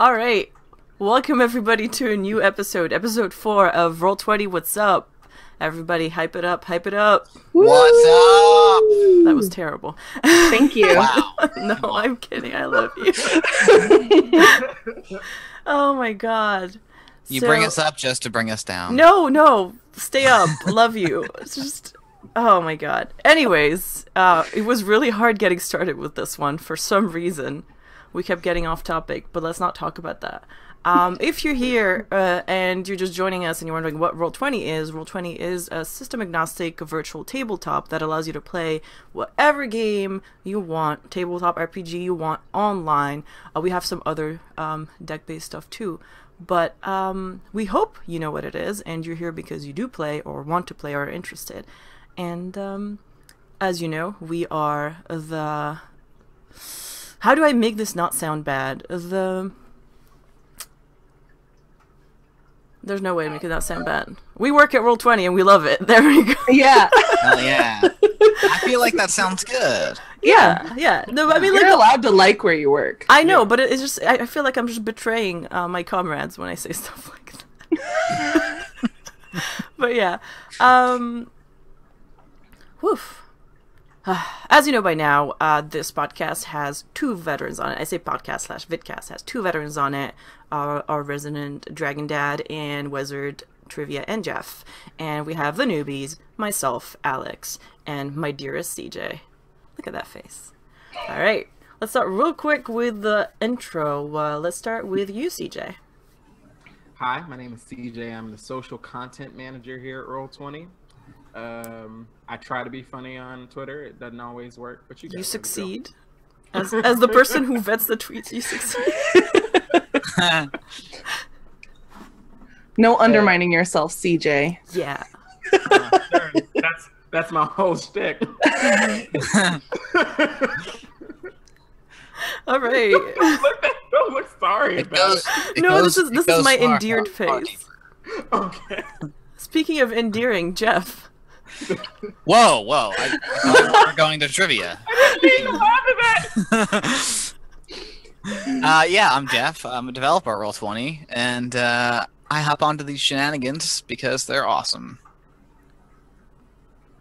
All right. Welcome everybody to a new episode, episode 4 of Roll20. What's up? Everybody, hype it up, hype it up. What's up? That was terrible. Thank you. Wow. No, I'm kidding. I love you. Oh my god. You bring us up just to bring us down. No. Stay up. Love you. It's just... Oh my god. Anyways, it was really hard getting started with this one for some reason. We kept getting off topic, but let's not talk about that. If you're here and you're just joining us and you're wondering what Roll20 is, Roll20 is a system-agnostic virtual tabletop that allows you to play whatever game you want, tabletop RPG you want online. We have some other deck-based stuff too, but we hope you know what it is and you're here because you do play or want to play or are interested. And as you know, we are the... How do I make this not sound bad? There's no way to make it not sound bad. We work at Roll20 and we love it. There we go. Yeah. Hell yeah. I feel like that sounds good. Yeah. No, I mean, You're like, allowed to like where you work. I know, but it's just, I feel like I'm just betraying my comrades when I say stuff like that. But yeah. Woof. As you know by now, this podcast has 2 veterans on it. I say podcast / vidcast has 2 veterans on it. Our resident Dragon Dad and Wizard Trivia and Jeff. And we have the newbies, myself, Alex, and my dearest CeeJay. Look at that face. Alright, let's start real quick with the intro. Let's start with you, CeeJay. Hi, my name is CeeJay. I'm the social content manager here at Roll20. I try to be funny on Twitter. It doesn't always work, but you succeed. As the person who vets the tweets, you succeed. No undermining yourself, CeeJay. Yeah. That's my whole shtick. All right. Don't look sorry about it. No, this is my endeared face. Okay. Speaking of endearing, Jeff. Whoa. I thought we were going to trivia. I didn't mean to laugh at that. Yeah, I'm Jeff. I'm a developer at Roll20, and I hop onto these shenanigans because they're awesome.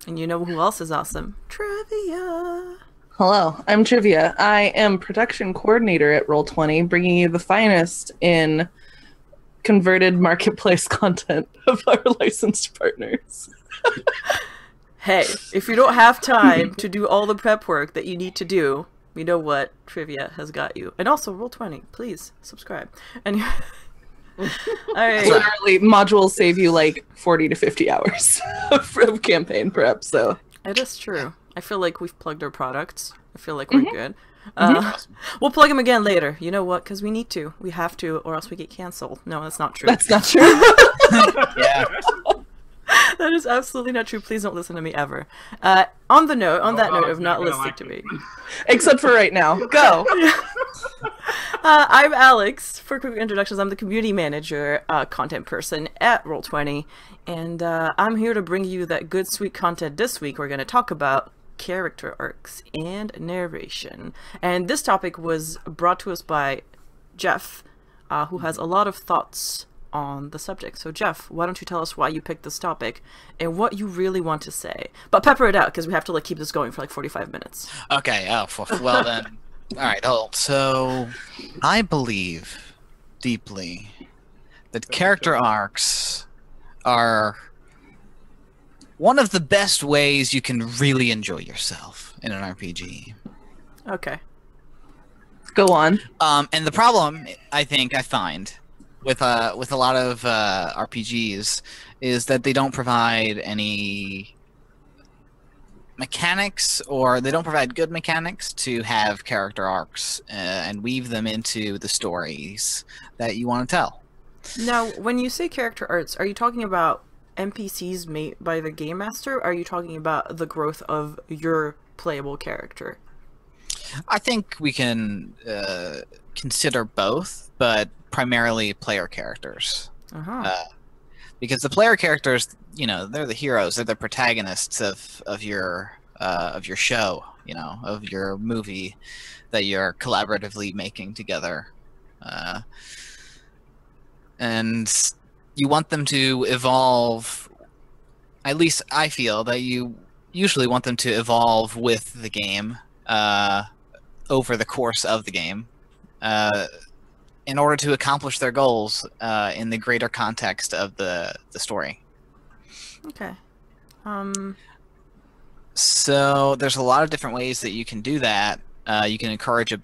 And you know who else is awesome? Trivia. Hello, I'm Trivia. I am production coordinator at Roll20, bringing you the finest in converted marketplace content of our licensed partners. Hey, if you don't have time to do all the prep work that you need to do, you know what? Trivia has got you. And also, Roll20, please subscribe. And all right. Literally, modules save you like 40 to 50 hours of campaign prep. So it is true. I feel like we've plugged our products. I feel like we're good. Awesome. We'll plug them again later. You know what? Because we need to. We have to, or else we get canceled. No, that's not true. that's not true. Yeah. That is absolutely not true. Please don't listen to me ever. On that note of not listening to me. Except for right now. Go. I'm Alex. For quick introductions, I'm the community manager, content person at Roll20, and I'm here to bring you that good, sweet content. This week, we're going to talk about character arcs and narration. And this topic was brought to us by Jeff, who has a lot of thoughts on the subject. So Jeff, why don't you tell us why you picked this topic and what you really want to say, but pepper it out because we have to keep this going for 45 minutes. Okay, well then. Alright, so I believe deeply that character arcs are one of the best ways you can really enjoy yourself in an RPG. Okay. Go on. And the problem I find with a lot of RPGs is that they don't provide any mechanics, or they don't provide good mechanics to have character arcs and weave them into the stories that you want to tell. Now, when you say character arcs, are you talking about NPCs made by the game master, or are you talking about the growth of your playable character? I think we can consider both, but primarily player characters. Because the player characters, you know, they're the heroes, they're the protagonists of your show, you know, of your movie that you're collaboratively making together. And you want them to evolve. At least I feel that you usually want them to evolve with the game over the course of the game in order to accomplish their goals in the greater context of the story. Okay. So there's a lot of different ways that you can do that. You can encourage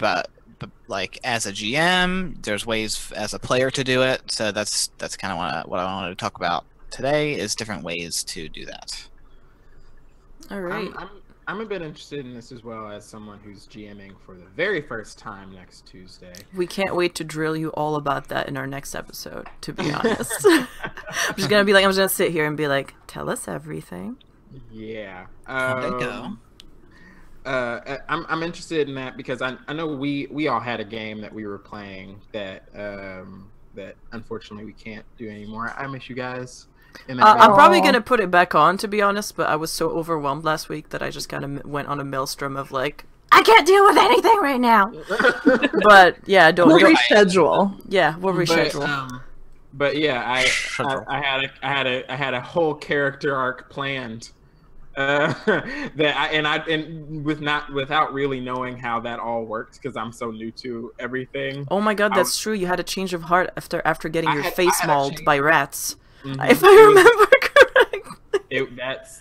like as a GM. There's ways as a player to do it. So that's kind of what I wanted to talk about today, is different ways to do that. All right. I'm a bit interested in this as well, as someone who's GMing for the very first time next Tuesday. We can't wait to drill you all about that in our next episode, to be honest. I'm just going to sit here and be like, tell us everything. Yeah. There you go. I'm interested in that because I know we all had a game that we were playing that that unfortunately we can't do anymore. I miss you guys. I'm probably going to put it back on, to be honest, but I was so overwhelmed last week that I just kind of went on a maelstrom of like, I can't deal with anything right now. But yeah, we'll reschedule. Yeah, we'll reschedule. But yeah, I had a whole character arc planned without really knowing how that all worked, because I'm so new to everything. Oh my god, that's true. You had a change of heart after getting your face mauled by rats. Mm-hmm. If I remember correctly.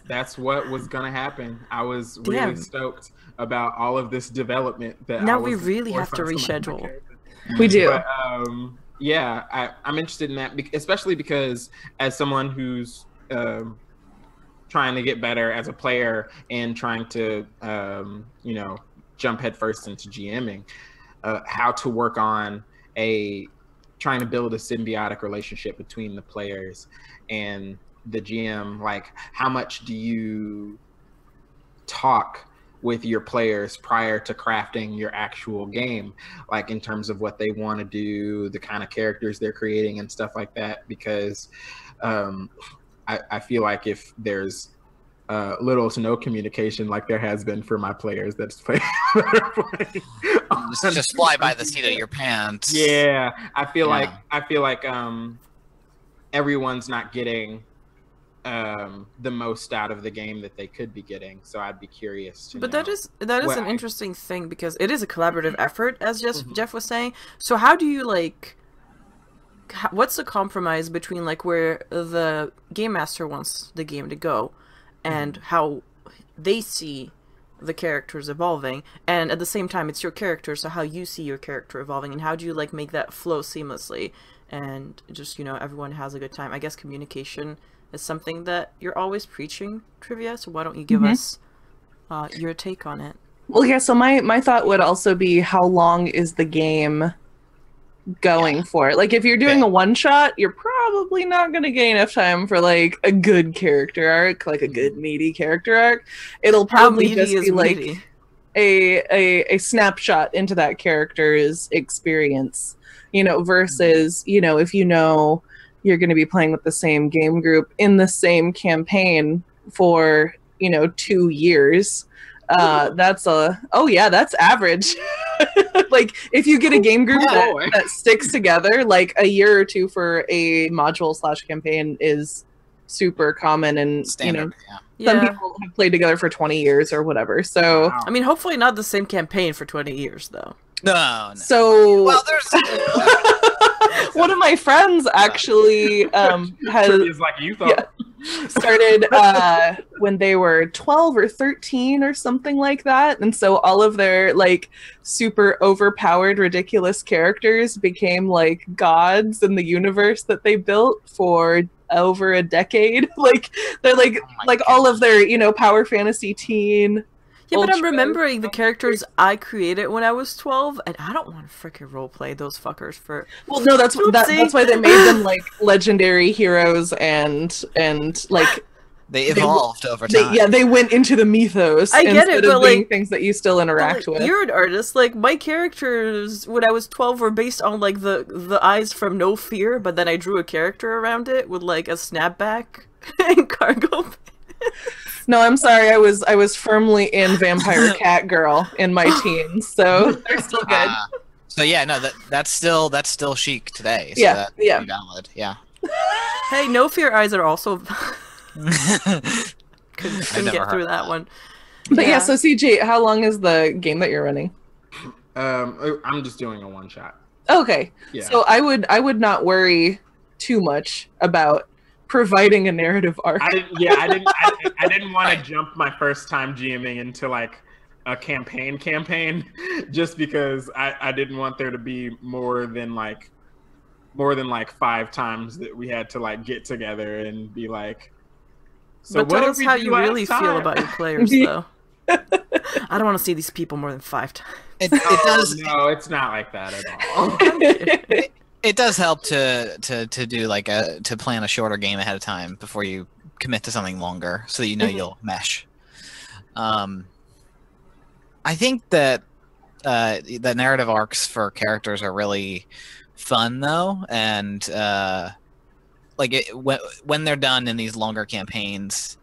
That's what was gonna happen. I was really stoked about all of this development. Now we really have to reschedule. We do. But, yeah, I'm interested in that, especially because as someone who's trying to get better as a player and trying to jump headfirst into GMing, how to work on trying to build a symbiotic relationship between the players and the GM. Like, how much do you talk with your players prior to crafting your actual game, like in terms of what they want to do, the kind of characters they're creating and stuff like that? Because I feel like if there's little to no communication, like there has been for my players that just fly by the seat of your pants. Yeah, I feel like everyone's not getting the most out of the game that they could be getting. So I'd be curious to know. That is an interesting thing, because it is a collaborative effort, as Jeff was saying. So how do you what's the compromise between like where the game master wants the game to go and how they see the characters evolving, and at the same time it's your character, so how you see your character evolving, and how do you like make that flow seamlessly and just everyone has a good time? I guess communication is something that you're always preaching, Trivia, so why don't you give us your take on it? Well, yeah, so my thought would also be, how long is the game going for? Like, if you're doing a one-shot, you're probably not going to get enough time for like a good character arc, like a good meaty character arc. It'll probably just be like a snapshot into that character's experience, versus if you're going to be playing with the same game group in the same campaign for 2 years. That's average. Like, if you get a game group that sticks together, like a year or two for a module / campaign is super common, and standard. Some people have played together for 20 years or whatever. So I mean, hopefully not the same campaign for 20 years though. No. So there's one of my friends actually has like you thought. Started when they were 12 or 13 or something like that, and so all of their like super overpowered ridiculous characters became like gods in the universe that they built for over a decade. Like, they're like all of their power fantasy teen. Yeah, but I'm remembering the characters I created when I was 12, and I don't want to freaking roleplay those fuckers for... Well, no, that's why they made them, like, legendary heroes and like... They evolved over time. They went into the mythos instead of being things that you still interact with. You're an artist. Like, my characters when I was 12 were based on, like, the eyes from No Fear, but then I drew a character around it with, like, a snapback and cargo pants. No, I'm sorry. I was firmly in Vampire Cat Girl in my teens, so they're still good. So yeah, no, that's still chic today. So Yeah, that yeah. would be valid. Yeah. Hey, No Fear Eyes are also I've couldn't never get through heard that of one. But yeah, so CJ, how long is the game that you're running? I'm just doing a one shot. Okay. Yeah. So I would not worry too much about providing a narrative arc. I didn't want to jump my first time GMing into like a campaign, just because I didn't want there to be more than like 5 times that we had to like get together and be like. So but what tell did us we how do you last really feel time? about your players, though. I don't want to see these people more than 5 times. It does. No, it's not like that at all. It does help to do like to plan a shorter game ahead of time before you commit to something longer, so that you know you'll mesh. I think that the narrative arcs for characters are really fun though, and like when they're done in these longer campaigns,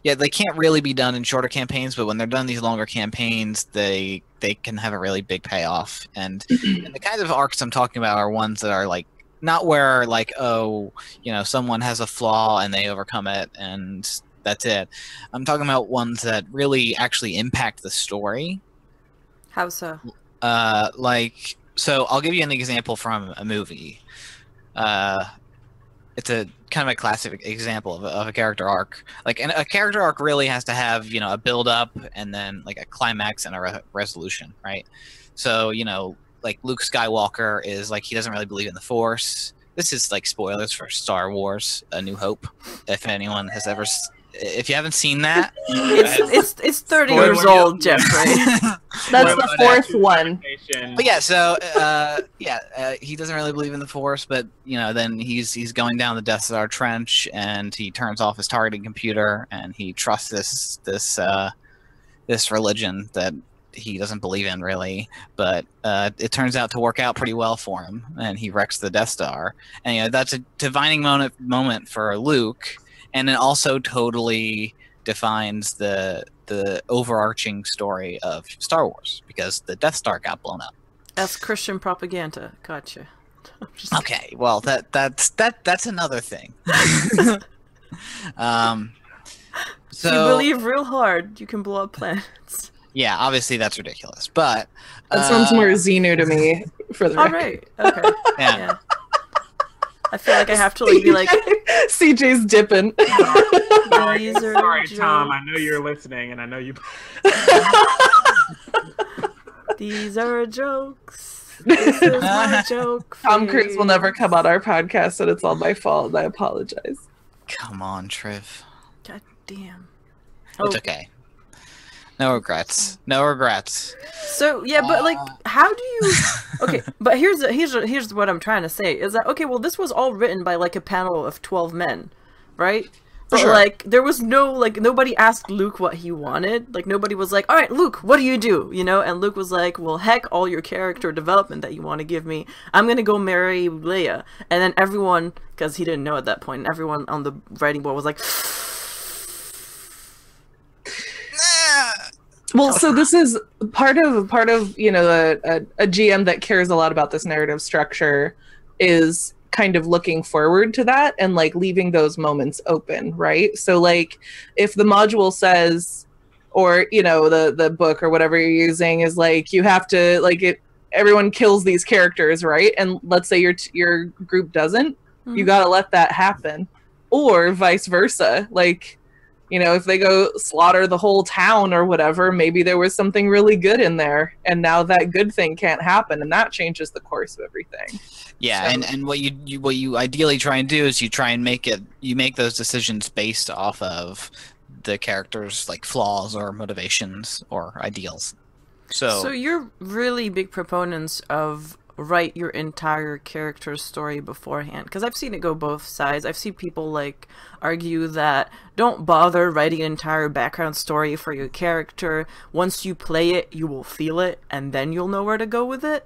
yeah, they can't really be done in shorter campaigns, but when they're done in these longer campaigns, they can have a really big payoff. And the kinds of arcs I'm talking about are ones that are like not where like, oh, you know, someone has a flaw and they overcome it and that's it. I'm talking about ones that really actually impact the story. How so? Like, so I'll give you an example from a movie. It's a kind of a classic example of a character arc. Like, a character arc really has to have, you know, a build up and then like a climax and a resolution, right? So, you know, like Luke Skywalker is like, he doesn't really believe in the Force. This is like spoilers for Star Wars: A New Hope. If anyone has ever, if you haven't seen that, It's 30 years old, Jeffrey. That's the fourth one. But yeah, so he doesn't really believe in the Force, but you know, then he's going down the Death Star trench and he turns off his targeting computer and he trusts this religion that he doesn't believe in really, but it turns out to work out pretty well for him, and he wrecks the Death Star. And you know, that's a defining moment for Luke, and it also totally defines the overarching story of Star Wars, because the Death Star got blown up. That's Christian propaganda. Gotcha. Okay, well that's another thing. So if you believe real hard, you can blow up planets. yeah, obviously that's ridiculous, but That sounds more Xenu to me. For the All record. right. Okay. Yeah. I feel like I have to like be like, CJ's dipping. Sorry, Tom. I know you're listening, and I know you. These are jokes. This is my joke. Tom Cruise will never come on our podcast, and it's all my fault. And I apologize. come on, Triv. God damn. It's okay. No regrets. No regrets. So yeah, but like, how do you? Okay, but here's what I'm trying to say is that okay? Well, this was all written by like a panel of 12 men, right? But sure. like, there was no like nobody asked Luke what he wanted. Like nobody was like, all right, Luke, what do you do? You know? And Luke was like, well, heck, all your character development that you want to give me, I'm gonna go marry Leia. And then everyone, because he didn't know at that point, everyone on the writing board was like. Well, so this is part of you know a GM that cares a lot about this narrative structure is kind of looking forward to that and like leaving those moments open, right? So like if the module says, or you know the book or whatever you're using is like you have to like everyone kills these characters, right? And let's say your group doesn't, you got to let that happen, or vice versa, like. You know, if they go slaughter the whole town or whatever, maybe there was something really good in there, and now that good thing can't happen, and that changes the course of everything. Yeah, So- and what you ideally try and do is you try and make those decisions based off of the character's like flaws or motivations or ideals. So you're really big proponents of write your entire character's story beforehand, because I've seen it go both sides. I've seen people like argue that don't bother writing an entire background story for your character. Once you play it, you will feel it, and then you'll know where to go with it.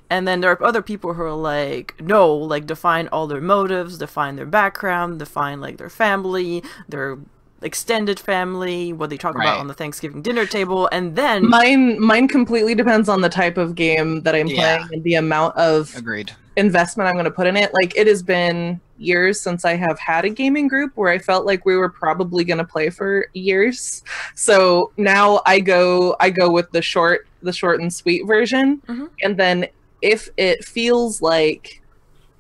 And then there are other people who are like, no, like define all their motives, define their background, define like their family, their extended family, what they talk Right. about on the Thanksgiving dinner table, and then Mine completely depends on the type of game that I'm Yeah. playing and the amount of Agreed. investment I'm going to put in it. Like, it has been years since I have had a gaming group where I felt like we were probably going to play for years. So now I go with the short and sweet version. Mhm. And then if it feels like,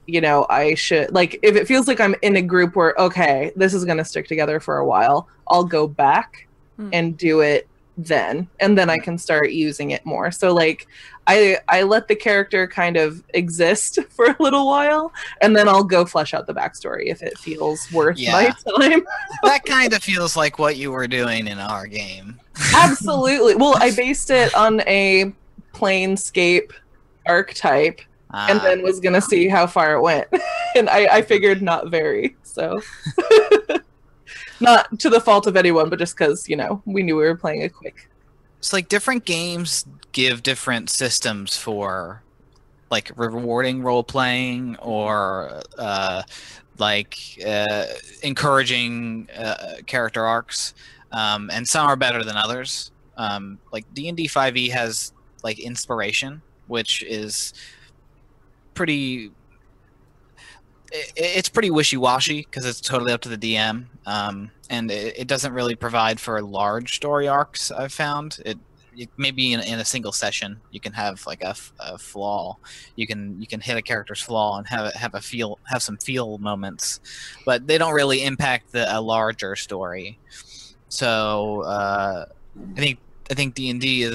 you know, I should, like, if it feels like I'm in a group where, okay, this is going to stick together for a while, I'll go back and do it then, and then I can start using it more. So like I let the character kind of exist for a little while, and then I'll go flesh out the backstory if it feels worth my time. That kind of feels like what you were doing in our game. Absolutely. Well, I based it on a Planescape archetype, and then was gonna see how far it went. And I figured not very, so not to the fault of anyone, but just because, you know, we knew we were playing a quick. It's like different games give different systems for like rewarding role playing or encouraging character arcs, and some are better than others. Like D&D 5e has like inspiration, which is pretty. It's pretty wishy-washy because it's totally up to the DM, and it doesn't really provide for large story arcs. I've found it maybe in a single session you can have like a flaw. You can hit a character's flaw and have some feel moments, but they don't really impact a larger story. So I think D&D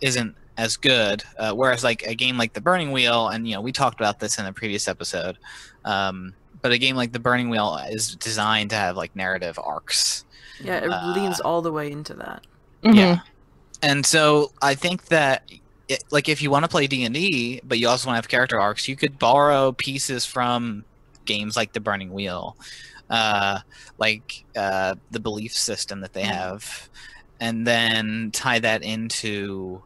isn't as good, whereas like a game like the Burning Wheel, and you know we talked about this in a previous episode, but a game like the Burning Wheel is designed to have like narrative arcs. Yeah, it leans all the way into that. Mm-hmm. Yeah, and so I think that like if you want to play D&D, but you also want to have character arcs, you could borrow pieces from games like the Burning Wheel, like the belief system that they have, and then tie that into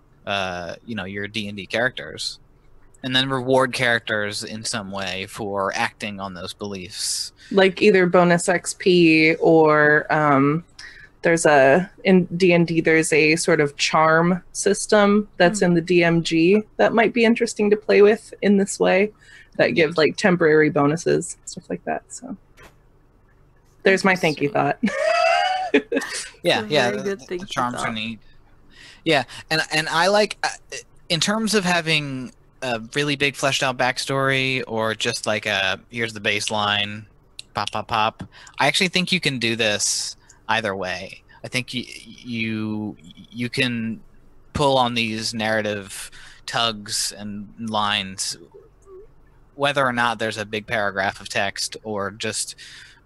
your D&D characters, and then reward characters in some way for acting on those beliefs, like either bonus XP or in D&D there's a sort of charm system that's in the DMG that might be interesting to play with in this way, that gives like temporary bonuses, stuff like that. So there's my thank you thought. yeah Good the charms are neat. Yeah, and I like, in terms of having a really big fleshed out backstory or just like here's the baseline, pop. I actually think you can do this either way. I think you can pull on these narrative tugs and lines, whether or not there's a big paragraph of text or just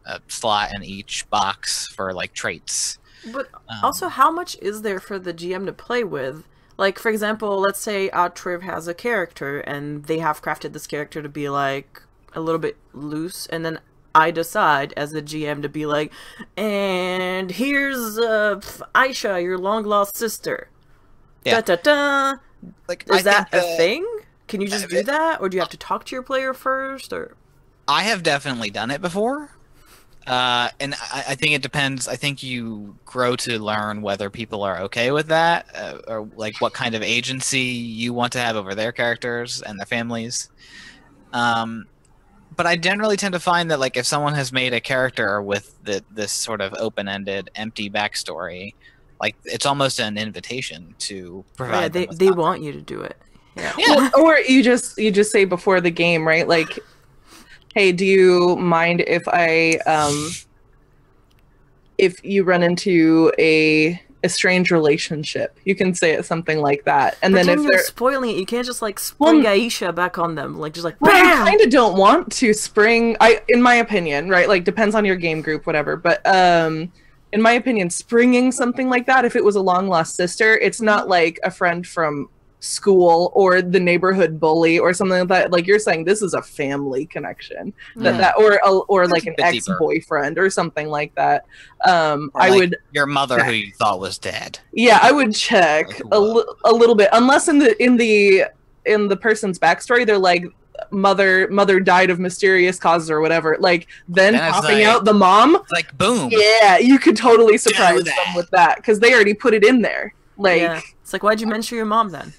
a slot in each box for like traits. But also, how much is there for the GM to play with? Like, for example, let's say Triv has a character, and they have crafted this character to be, like, a little bit loose, and then I decide, as a GM, to be like, and here's Aisha, your long-lost sister. Yeah. Da-da-da! Like, is that a thing? Can you just do that? Or do you have to talk to your player first? Or I have definitely done it before. And I think it depends. I think you grow to learn whether people are okay with that, or like what kind of agency you want to have over their characters and their families. But I generally tend to find that like if someone has made a character with this sort of open-ended, empty backstory, like it's almost an invitation to provide. Yeah, they want you to do it. Yeah. Well, or you just say before the game, right? Like, hey, do you mind if if you run into a strange relationship? You can say it something like that, and but then if you're they're spoiling it, you can't just like spring Aisha back on them, like just like well, bam! you kind of don't want to spring. In my opinion, right? Like depends on your game group, whatever. But in my opinion, springing something like that, if it was a long lost sister, it's not like a friend from school or the neighborhood bully or something like that. Like you're saying, this is a family connection, or like an ex-boyfriend or something like that. I like would your mother who you thought was dead. Yeah, I would check a little bit, unless in the person's backstory they're like, mother died of mysterious causes or whatever, like then Then it's popping like- out the mom, It's like boom. yeah, you could totally surprise that. them with that because they already put it in there. Like, Yeah. It's like, why'd you mention your mom then?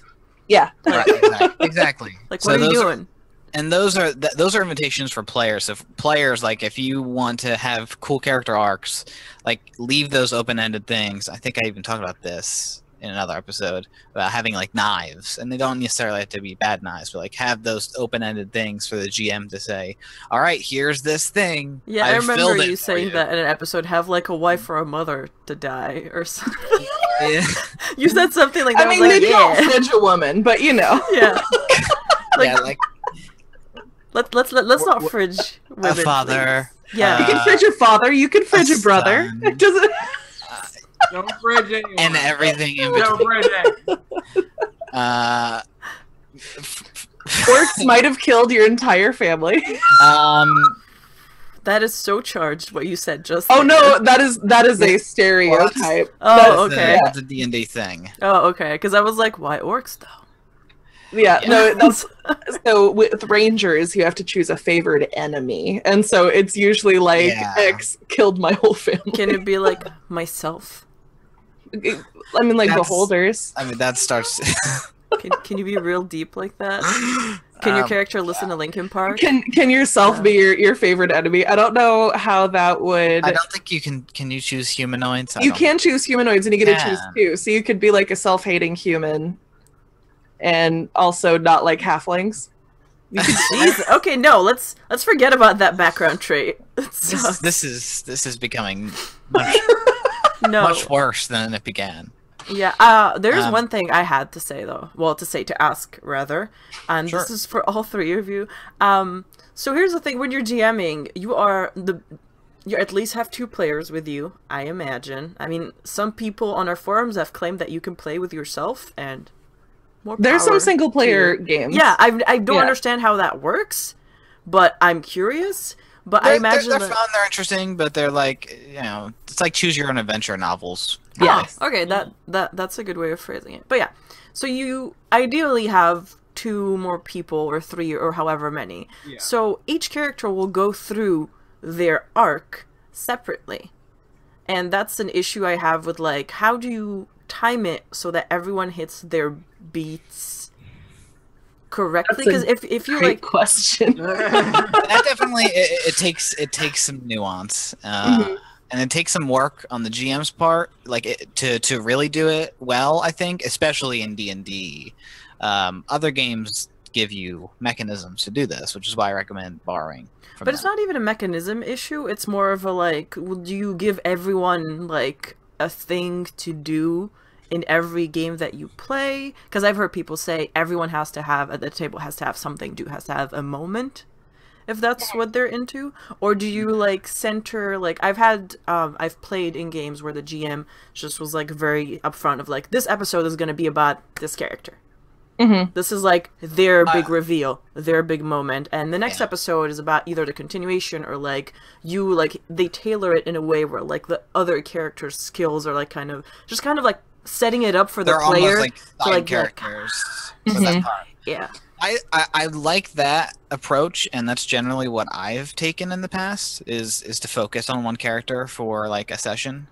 yeah. Right, exactly. Like, So what are you those doing? And those are invitations for players. So for players, like if you want to have cool character arcs, like leave those open-ended things. I think I even talked about this in another episode about having like knives, and they don't necessarily have to be bad knives, but like have those open-ended things for the GM to say, "All right, here's this thing." Yeah, I I've remember filled it you for saying you." that in an episode. Have like a wife or a mother to die or something. Yeah. You said something like that. I mean, was like, maybe yeah. don't fridge a woman, but you know. Yeah. Yeah, like Let's not fridge women, a father. please. Yeah. You can fridge your father, you can fridge your brother. son. It doesn't. Don't fridge anyone. And everything in Don't between. fridge it. Uh, Orcs might have killed your entire family. That is so charged. What you said just. Oh there. no, that is a stereotype. Oh, that's okay. That's a D&D thing. Oh, okay. Because I was like, why orcs though? Yeah, no, that's so with rangers you have to choose a favored enemy, and so it's usually like Yeah. X killed my whole family. Can it be like myself? I mean, like That's- beholders. I mean, that starts. Can you be real deep like that? Can your character listen to Linkin Park? Can yourself be your favorite enemy? I don't know how that would. I don't think you can. Can you choose humanoids? You can choose humanoids, and you get to choose Yeah. two. So you could be like a self-hating human, and also not like halflings. You could Jeez. Okay, no. Let's forget about that background trait. It sucks. This is becoming much, No. much worse than it began. Yeah, there's Um, one thing I had to say though. Well, to ask rather, and Sure. this is for all three of you. So here's the thing: when you're GMing, you at least have two players with you. I imagine. I mean, some people on our forums have claimed that you can play with yourself, and more. There's some power single player to you. games. Yeah, I don't Yeah. understand how that works, but I'm curious. But I imagine they're that. fun. They're interesting, but they're like it's like choose your own adventure novels. Yes. Oh, okay, that's a good way of phrasing it. But yeah, so you ideally have two more people or three or however many. Yeah. So each character will go through their arc separately. And that's an issue I have with like how do you time it so that everyone hits their beats correctly? That's Because a if you Great like question. That definitely it takes some nuance. And it takes some work on the GM's part, like to really do it well. I think, especially in D&D, other games give you mechanisms to do this, which is why I recommend borrowing. From But it's not even a mechanism issue. It's more of a like, do you give everyone like a thing to do in every game that you play? Because I've heard people say everyone has to have at the table has to have something, has to have a moment, if that's what they're into. Or do you like center like I've played in games where the GM just was like very upfront of like this episode is going to be about this character. Mm-hmm. This is like their big reveal, their big moment, and the next episode is about either the continuation or like they tailor it in a way where like the other characters' skills are like kind of like setting it up for the they're player almost like to side like characters. For that part. yeah. I like that approach, and that's generally what I've taken in the past is to focus on one character for like a session,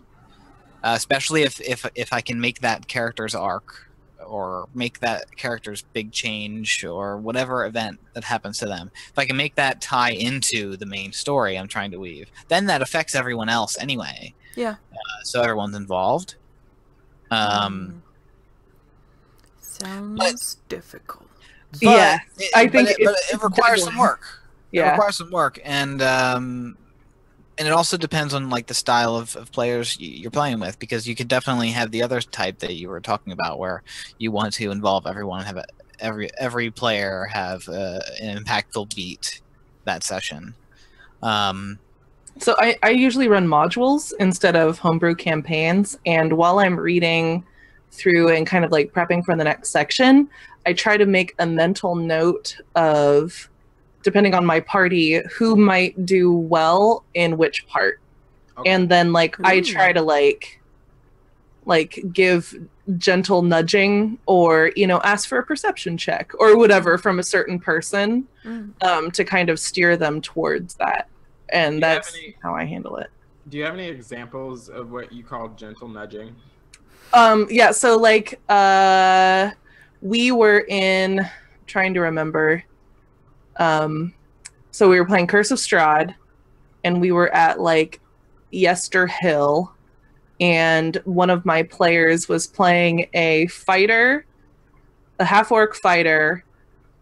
especially if I can make that character's arc or make that character's big change or whatever event that happens to them. If I can make that tie into the main story I'm trying to weave, then that affects everyone else anyway. Yeah. So everyone's involved. Sounds difficult. But Yeah, I think but it's it requires some work. It Yeah. requires some work, and it also depends on like the style of players you're playing with, because you could definitely have the other type that you were talking about, where you want to involve everyone, have every player have an impactful beat that session. So I usually run modules instead of homebrew campaigns, and while I'm reading through and kind of like prepping for the next section, I try to make a mental note of, depending on my party, who might do well in which part. Okay. And then like I Ooh. try to like like give gentle nudging or, you know, ask for a perception check or whatever from a certain person to kind of steer them towards that. And that's how I handle it. Do you have any examples of what you call gentle nudging? Yeah, so like we were trying to remember. So we were playing Curse of Strahd, and we were at like Yester Hill, and one of my players was playing a fighter, a half-orc fighter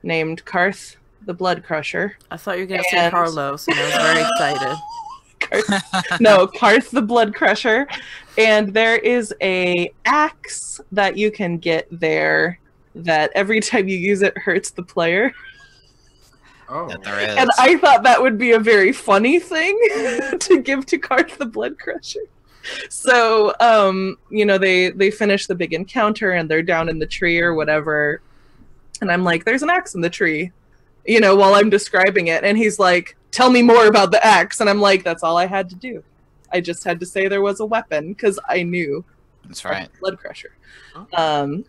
named Karth the Blood Crusher. I thought you were going to say Carlos, and I was very excited. No, Karth the Blood Crusher. And there is a axe that you can get there that every time you use it hurts the player. Oh, Yeah, there is. And I thought that would be a very funny thing to give to Karth the Blood Crusher. So, you know, they finish the big encounter and they're down in the tree or whatever. And I'm like, there's an axe in the tree, you know, while I'm describing it. And he's like, tell me more about the axe. And I'm like, that's all I had to do. I just had to say there was a weapon because I knew. That's right. Blood Crusher.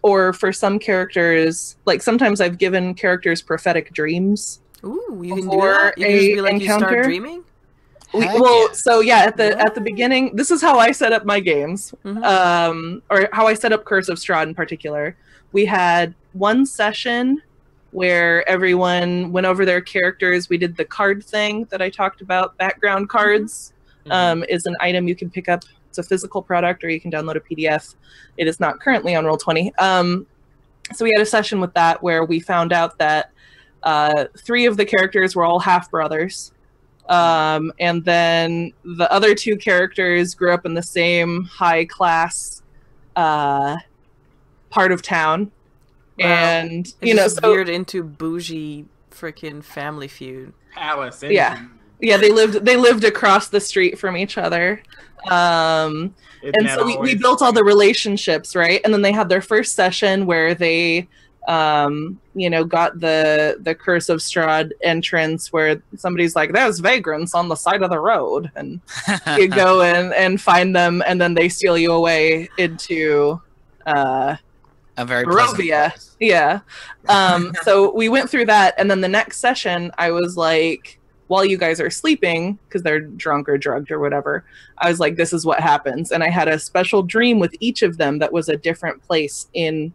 Or for some characters, like sometimes I've given characters prophetic dreams. Ooh, you can do that? You can just be like, you start dreaming? So yeah, at the beginning, this is how I set up my games, or how I set up Curse of Strahd in particular. We had one session where everyone went over their characters. We did the card thing that I talked about. Background cards is an item you can pick up. It's a physical product, or you can download a PDF. It is not currently on Roll20. So we had a session with that where we found out that 3 of the characters were all half brothers. And then the other 2 characters grew up in the same high class part of town. Wow. And It you know, just so veered into bougie freaking Family Feud. Palace. Yeah, they lived across the street from each other. And so we built all the relationships, right? And then they had their first session where they you know, got the Curse of Strahd entrance where somebody's like, there's vagrants on the side of the road, and you go in and find them, and then they steal you away into a very Barovia. Yeah. So we went through that, and then the next session I was like, while you guys are sleeping, because they're drunk or drugged or whatever, I was like, this is what happens. And I had a special dream with each of them that was a different place in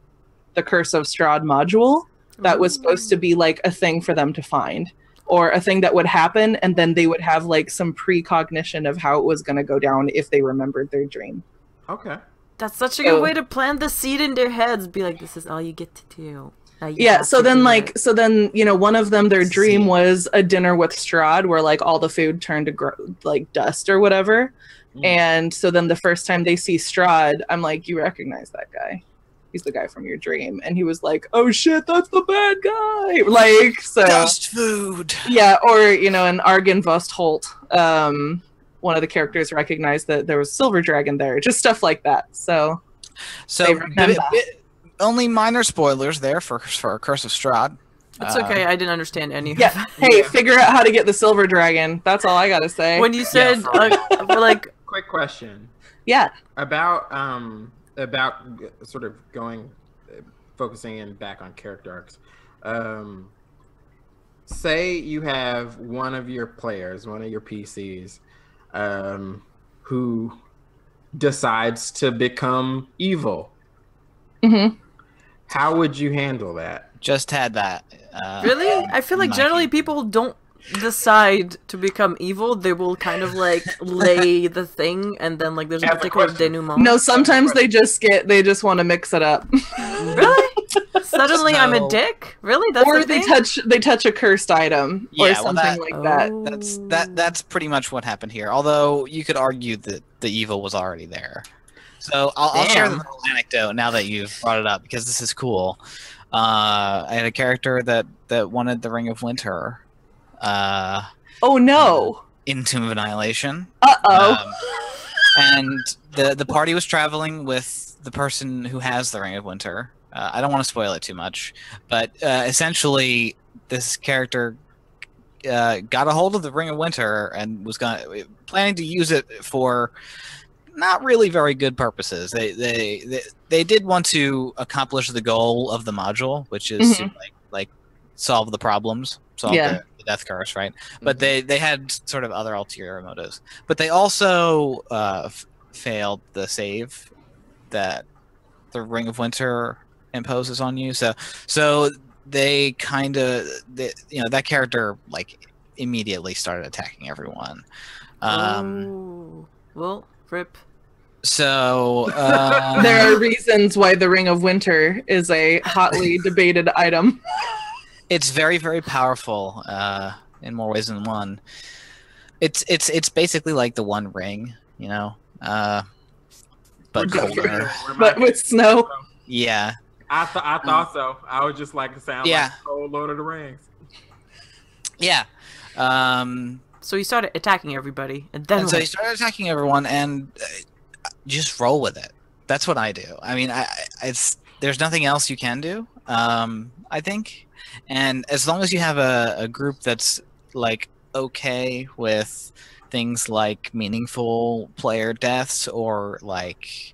the Curse of Strahd module that was supposed to be like a thing for them to find, or a thing that would happen, and then they would have like some precognition of how it was going to go down if they remembered their dream. Okay. That's such a good way to plant the seed in their heads. Be like, this is all you get to do. Yeah, so then you know, one of them, their dream was a dinner with Strahd where like all the food turned to like dust or whatever. And so then the first time they see Strahd, I'm like, you recognize that guy? He's the guy from your dream. And he was like, oh shit, that's the bad guy. Like, so dust food. Yeah, or you know, in Argynvost Holt, one of the characters recognized that there was a silver dragon there, just stuff like that. So only minor spoilers there for Curse of Strahd. It's okay, I didn't understand any of that. Hey, figure out how to get the silver dragon. That's all I gotta say. When you said, like... Quick question. Yeah. About sort of focusing in back on character arcs. Say you have one of your players, one of your PCs, who decides to become evil. How would you handle that? Just had that. Really? I feel like generally people don't decide to become evil. They will kind of like lay the thing, and then like there's a particular denouement. No, sometimes they just want to mix it up. Really? Suddenly I'm a dick? Really? That's or they touch a cursed item or something like that. That's pretty much what happened here. Although you could argue that the evil was already there. So I'll share the little anecdote now that you've brought it up, because this is cool. I had a character that wanted the Ring of Winter. Oh no! Into Annihilation. Uh-oh. And the party was traveling with the person who has the Ring of Winter. I don't want to spoil it too much, but essentially this character got a hold of the Ring of Winter and was planning to use it for not really very good purposes. They did want to accomplish the goal of the module, which is to like solve the problems, solve the death curse, right? But they had sort of other ulterior motives. But they also failed the save that the Ring of Winter imposes on you. So they kind of, that character like immediately started attacking everyone. Well, rip. So there are reasons why the Ring of Winter is a hotly debated item. It's very, very powerful in more ways than one. It's basically like the One Ring, but colder. But with snow. Yeah. I thought so. I would just like to sound like old Lord of the Rings. Yeah. So he started attacking everybody, and then so he started attacking everyone, and just roll with it. That's what I do. I mean, there's nothing else you can do. I think, and as long as you have a group that's like okay with things like meaningful player deaths or like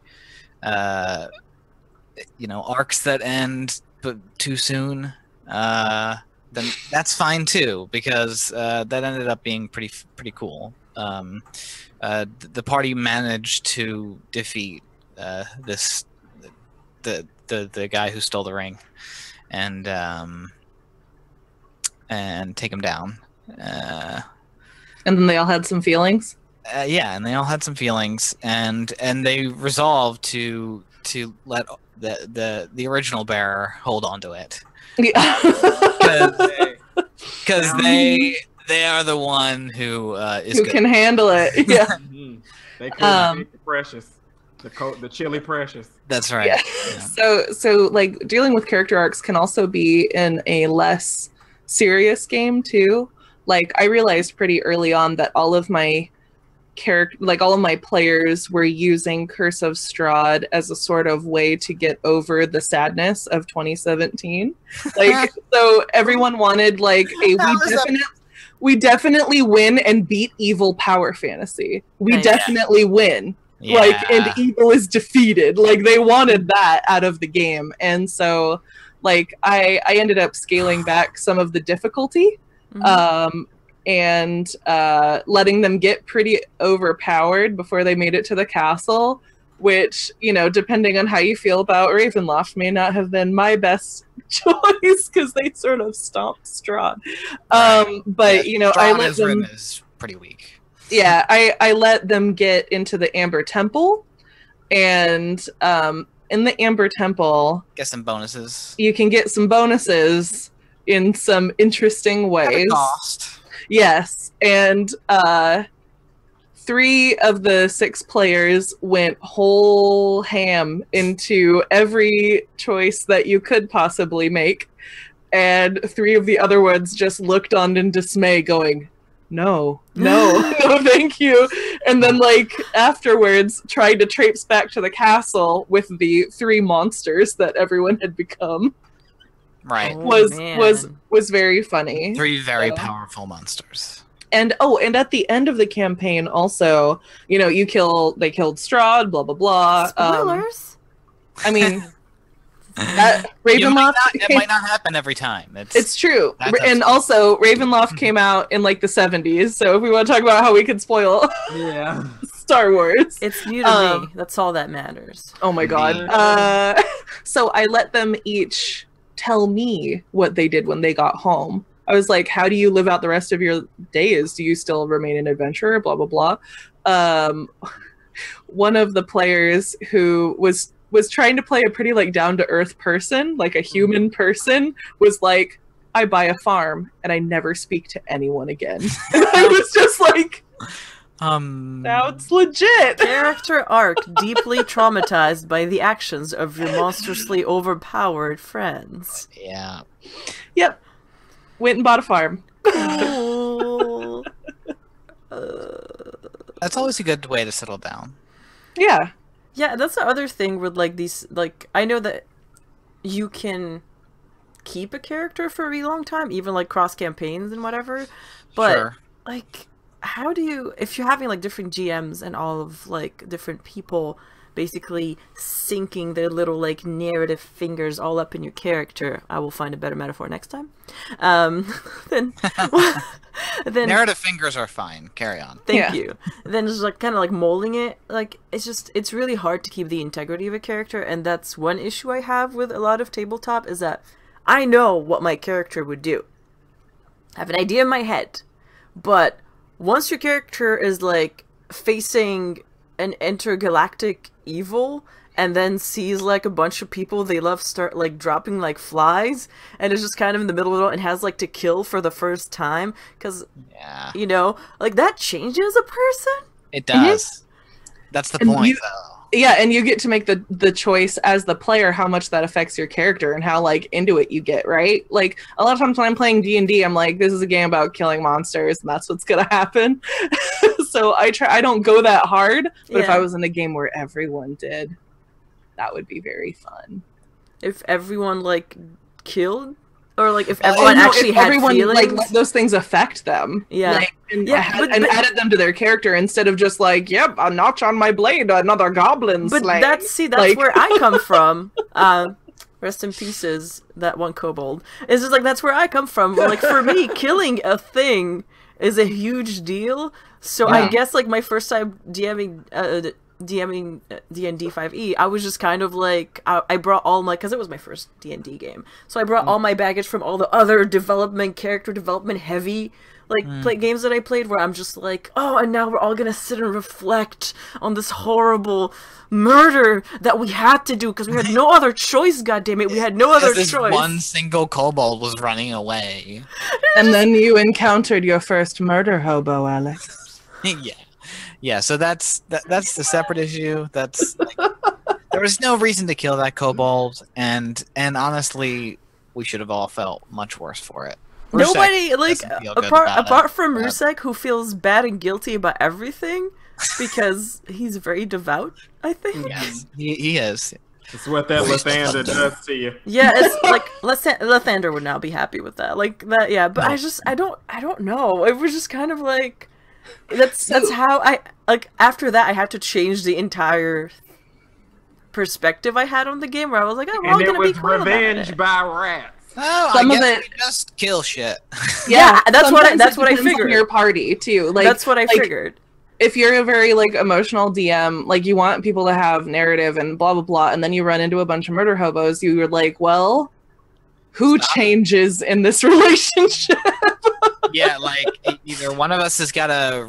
arcs that end but too soon, then that's fine too, because that ended up being pretty cool. The party managed to defeat the guy who stole the ring, and take him down. And then they all had some feelings. And they all had some feelings, and they resolved to let the original bearer hold on to it. Yeah. Because they are the one who can handle it. Yeah. They could the precious, the chili precious. That's right. Yeah. So like dealing with character arcs can also be in a less serious game too. Like I realized pretty early on that all of my players were using Curse of Strahd as a sort of way to get over the sadness of 2017. Like, so everyone wanted like we definitely win and beat evil power fantasy. We definitely win. Yeah. Like, and evil is defeated. Like, they wanted that out of the game. And so, like, I ended up scaling back some of the difficulty. And letting them get pretty overpowered before they made it to the castle, which, depending on how you feel about Ravenloft, may not have been my best choice because they sort of stomped Strahd. But, I let them... is pretty weak. Yeah, I let them get into the Amber Temple, and in the Amber Temple... Get some bonuses. You can get some bonuses in some interesting ways. At a cost. Yes, and 3 of the 6 players went whole ham into every choice that you could possibly make, and 3 of the other ones just looked on in dismay going, no, thank you. And then, like, afterwards tried to traipse back to the castle with the 3 monsters that everyone had become. Right. Was very funny. 3 very powerful monsters. And at the end of the campaign also, they killed Strahd, blah blah blah. Spoilers. I mean, that Ravenloft it might not happen every time. It's true. And also Ravenloft came out in like the 70s, so if we want to talk about how we could spoil Star Wars. It's new to me. That's all that matters. Oh my god. So I let them each tell me what they did when they got home. I was like, how do you live out the rest of your days? Do you still remain an adventurer? Blah, blah, blah. One of the players who was trying to play a pretty like down-to-earth person, like a human person, was like, I buy a farm and I never speak to anyone again. And I was just like, that's legit. Character arc: deeply traumatized by the actions of your monstrously overpowered friends. Yeah. Yep. Went and bought a farm. Cool. That's always a good way to settle down. Yeah. Yeah, that's the other thing with like these. Like, I know that you can keep a character for a really long time, even like cross campaigns and whatever. But like, how do you, if you're having like different GMs and all of like different people basically sinking their little like narrative fingers all up in your character, I will find a better metaphor next time. Then Narrative fingers are fine. Carry on. Thank you. Then just like kind of like molding it, like it's really hard to keep the integrity of a character, and that's one issue I have with a lot of tabletop is that I know what my character would do. I have an idea in my head, but once your character is like facing an intergalactic evil and then sees like a bunch of people they love start like dropping like flies and is just kind of in the middle of it and has like to kill for the first time because you know, like that changes a person. It does. That's the point though. Yeah, and you get to make the choice as the player how much that affects your character and how like into it you get, right? Like a lot of times when I'm playing D&D, I'm like, this is a game about killing monsters and that's what's gonna happen. So I don't go that hard, but if I was in a game where everyone did, that would be very fun. If everyone like killed, or like if everyone actually had feelings, like let those things affect them, like, and added them to their character instead of just like, yep, a notch on my blade, another goblin. But slain. that's like... where I come from. Rest in pieces, that one kobold. It's just like that's where I come from. Like for me, killing a thing is a huge deal. So I guess like my first time DMing D&D 5e, I was just kind of like I brought all my, because it was my first D&D game, so I brought all my baggage from all the other character development heavy like games that I played, where I'm just like, oh, and now we're all gonna sit and reflect on this horrible murder that we had to do because we had no other choice. Goddammit, we had no other choice. One single kobold was running away, and then you encountered your first murder hobo, Alex. Yeah, so that's the separate issue. That's like, there was no reason to kill that kobold, and honestly, we should have all felt much worse for it. Nobody, like, apart from Rusek, who feels bad and guilty about everything because he's very devout, I think. Yes, he is. It's what that Lathander does to you. Yeah, it's like Lathander would not be happy with that. Like that, yeah. But I don't know. It was just kind of like that's how I like. After that, I had to change the entire perspective I had on the game, where I was like, oh, we're all gonna be cool about it. And it was revenge by rats. Oh, I guess we just kill shit. Yeah, that's what I figured. Your party too, like that's what I figured. If you're a very like emotional DM, like you want people to have narrative and blah blah blah, and then you run into a bunch of murder hobos, you're like, well, who changes in this relationship? Yeah, like either one of us has got to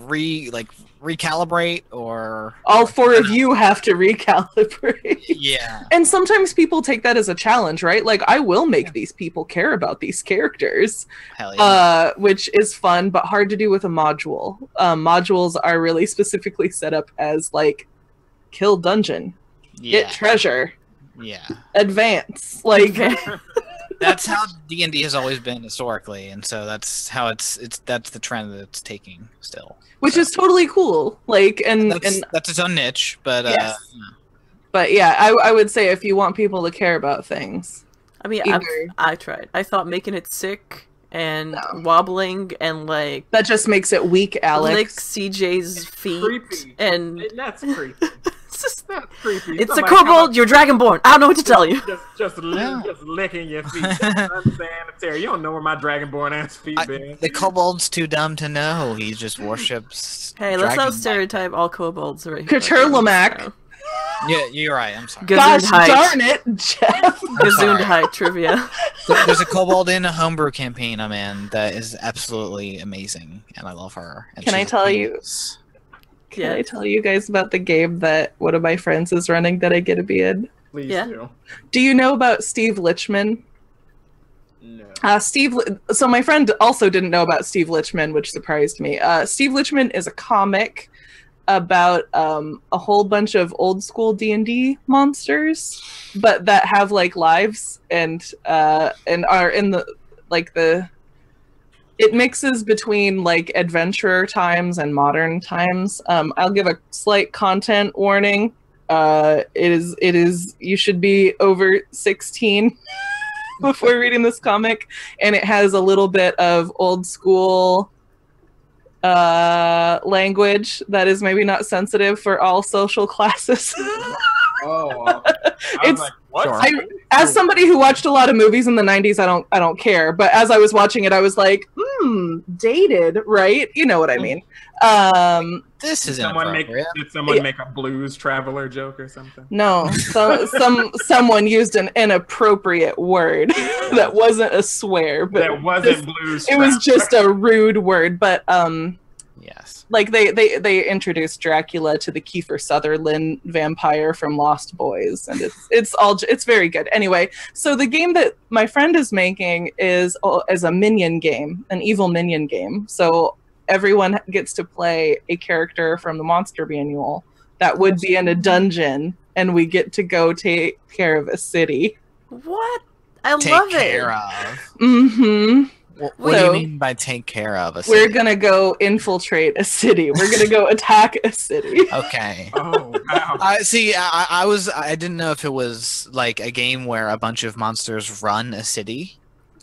recalibrate, or all four of you have to recalibrate. Yeah. And sometimes people take that as a challenge, right? Like, I will make these people care about these characters. Hell yeah. Which is fun, but hard to do with a module. Modules are really specifically set up as, like, kill dungeon, get treasure, advance. Like... That's how D&D has always been historically, and so that's how that's the trend that it's taking still. Which is totally cool. Like, and that's its own niche, but but yeah, I would say if you want people to care about things. I mean, I tried. I thought making it sick and wobbling and like that just makes it weak, Alex. Lick CeeJay's feet creepy. And that's creepy. That's creepy. It's a kobold. You're dragonborn. I don't know what to tell you. Just licking your feet. Unsanitary. You don't know where my dragonborn ass feet been. The kobold's too dumb to know. He just worships. Hey, let's not stereotype all kobolds right here. Katurlamak. Yeah, you're right. I'm sorry. Gosh darn it, Jeff. Gesundheit trivia. There's a kobold in a homebrew campaign I'm in that is absolutely amazing, and I love her. And Can I tell you? Can I tell you guys about the game that one of my friends is running that I get to be in? Please do. Do you know about Steve Lichman? No. So my friend also didn't know about Steve Lichman, which surprised me. Steve Lichman is a comic about a whole bunch of old school D&D monsters, but that have like lives and are in the like the. It mixes between like adventurer times and modern times. I'll give a slight content warning. It is you should be over 16 before reading this comic, and it has a little bit of old school language that is maybe not sensitive for all social classes. Oh, I It's- was like, what? Sure. As somebody who watched a lot of movies in the 90s, I don't care. But as I was watching it, I was like, dated, right? You know what I mean. This is Did someone make a blues traveler joke or something? No, someone used an inappropriate word that wasn't a swear, but That wasn't blues. it was Traveler. just a rude word. But Yes. like they introduced Dracula to the Kiefer Sutherland vampire from Lost Boys, and it's very good. Anyway, so the game that my friend is making is a minion game, an evil minion game. So everyone gets to play a character from the Monster Manual that would be in a dungeon, and we get to go take care of a city. What? I Take love care it. of. Mm-hmm. What do So- you mean by take care of? We're gonna go infiltrate a city. We're gonna go attack a city. Okay. Oh wow! I didn't know if it was like a game where a bunch of monsters run a city,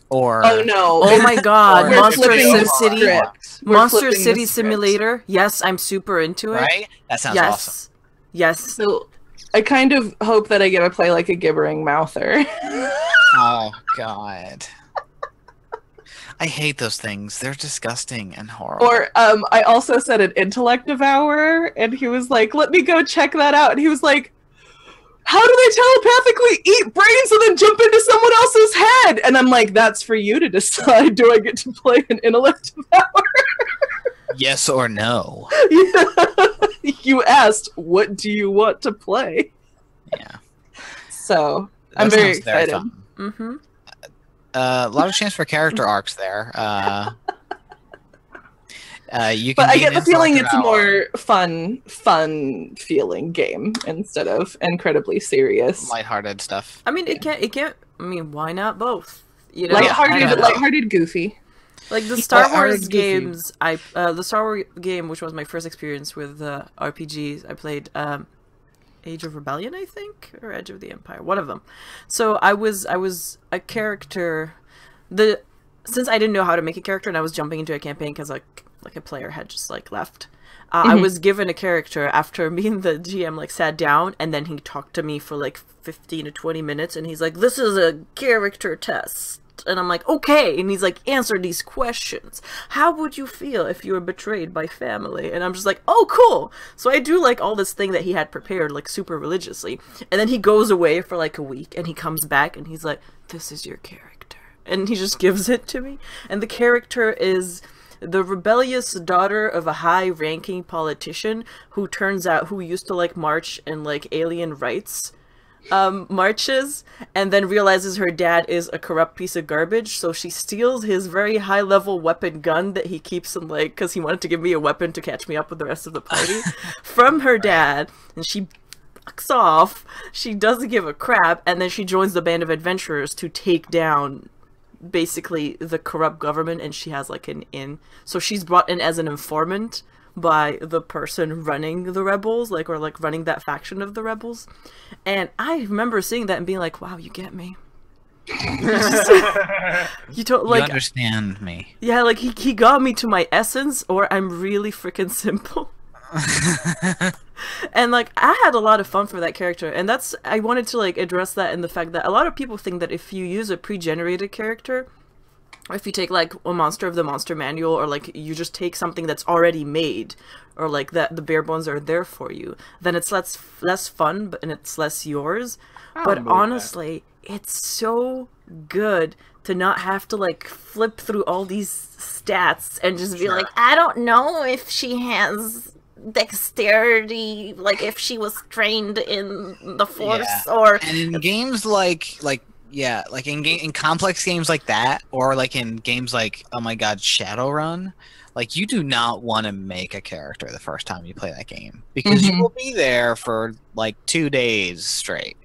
or Oh no! Oh my god, We're Monster flipping the City, script. We're Monster flipping the City script. Simulator. Yes, I'm super into it. right? That sounds Yes, awesome. yes. So I kind of hope that I get to play like a gibbering mouther. Oh god. I hate those things. They're disgusting and horrible. Or I also said an intellect devourer, and he was like, "Let me go check that out." And he was like, "How do they telepathically eat brains and then jump into someone else's head?" And I'm like, "That's for you to decide. Do I get to play an intellect devourer?" Yes or no? You asked, "What do you want to play?" Yeah. So That I'm very sounds very excited. fun. Mm-hmm. A lot of chance for character arcs there. You can But I be get an the feeling intellect it's a devourer. more fun feeling game instead of incredibly serious. Lighthearted stuff. I mean, it can't. I mean, why not both? You know, Lighthearted, I don't know. lighthearted, goofy. Like the Star Lighthearted, Wars goofy. games, the Star Wars game, which was my first experience with RPGs, I played Age of Rebellion, I think, or Edge of the Empire, one of them. So I was a character. Since I didn't know how to make a character, and I was jumping into a campaign because like a player had just like left. I was given a character after me and the GM like sat down, and then he talked to me for like 15 to 20 minutes, and he's like, "This is a character test." And I'm like, "Okay." And he's like, "Answer these questions. How would you feel if you were betrayed by family?" And I'm just like, "Oh, cool." So I do like all this thing that he had prepared like super religiously. And then he goes away for like a week, and he comes back and he's like, "This is your character." And he just gives it to me. And the character is the rebellious daughter of a high-ranking politician who used to like march in like alien rights marches, and then realizes her dad is a corrupt piece of garbage, so she steals his very high-level weapon gun that he keeps in like, because he wanted to give me a weapon to catch me up with the rest of the party, from her dad, and she fucks off. She doesn't give a crap, and then she joins the band of adventurers to take down basically the corrupt government, and she has like an in. So she's brought in as an informant by the person running the rebels, like, or like running that faction of the rebels. And I remember seeing that and being like, "Wow, you get me." You don't You like, understand me. yeah, like he got me to my essence, or I'm really freaking simple. And like I had a lot of fun for that character, and I wanted to like address that in the fact that a lot of people think that if you use a pre-generated character, or if you take like a monster of the Monster Manual, or like you just take something that's already made, or like that the bare bones are there for you, then it's less fun, and it's less yours. But honestly, it's so good to not have to like flip through all these stats and just be like, "I don't know if she has dexterity, like if she was trained in the Force," or And in games like in complex games like that, or like in games like, oh my god, Shadowrun, like you do not want to make a character the first time you play that game, because you will be there for like 2 days straight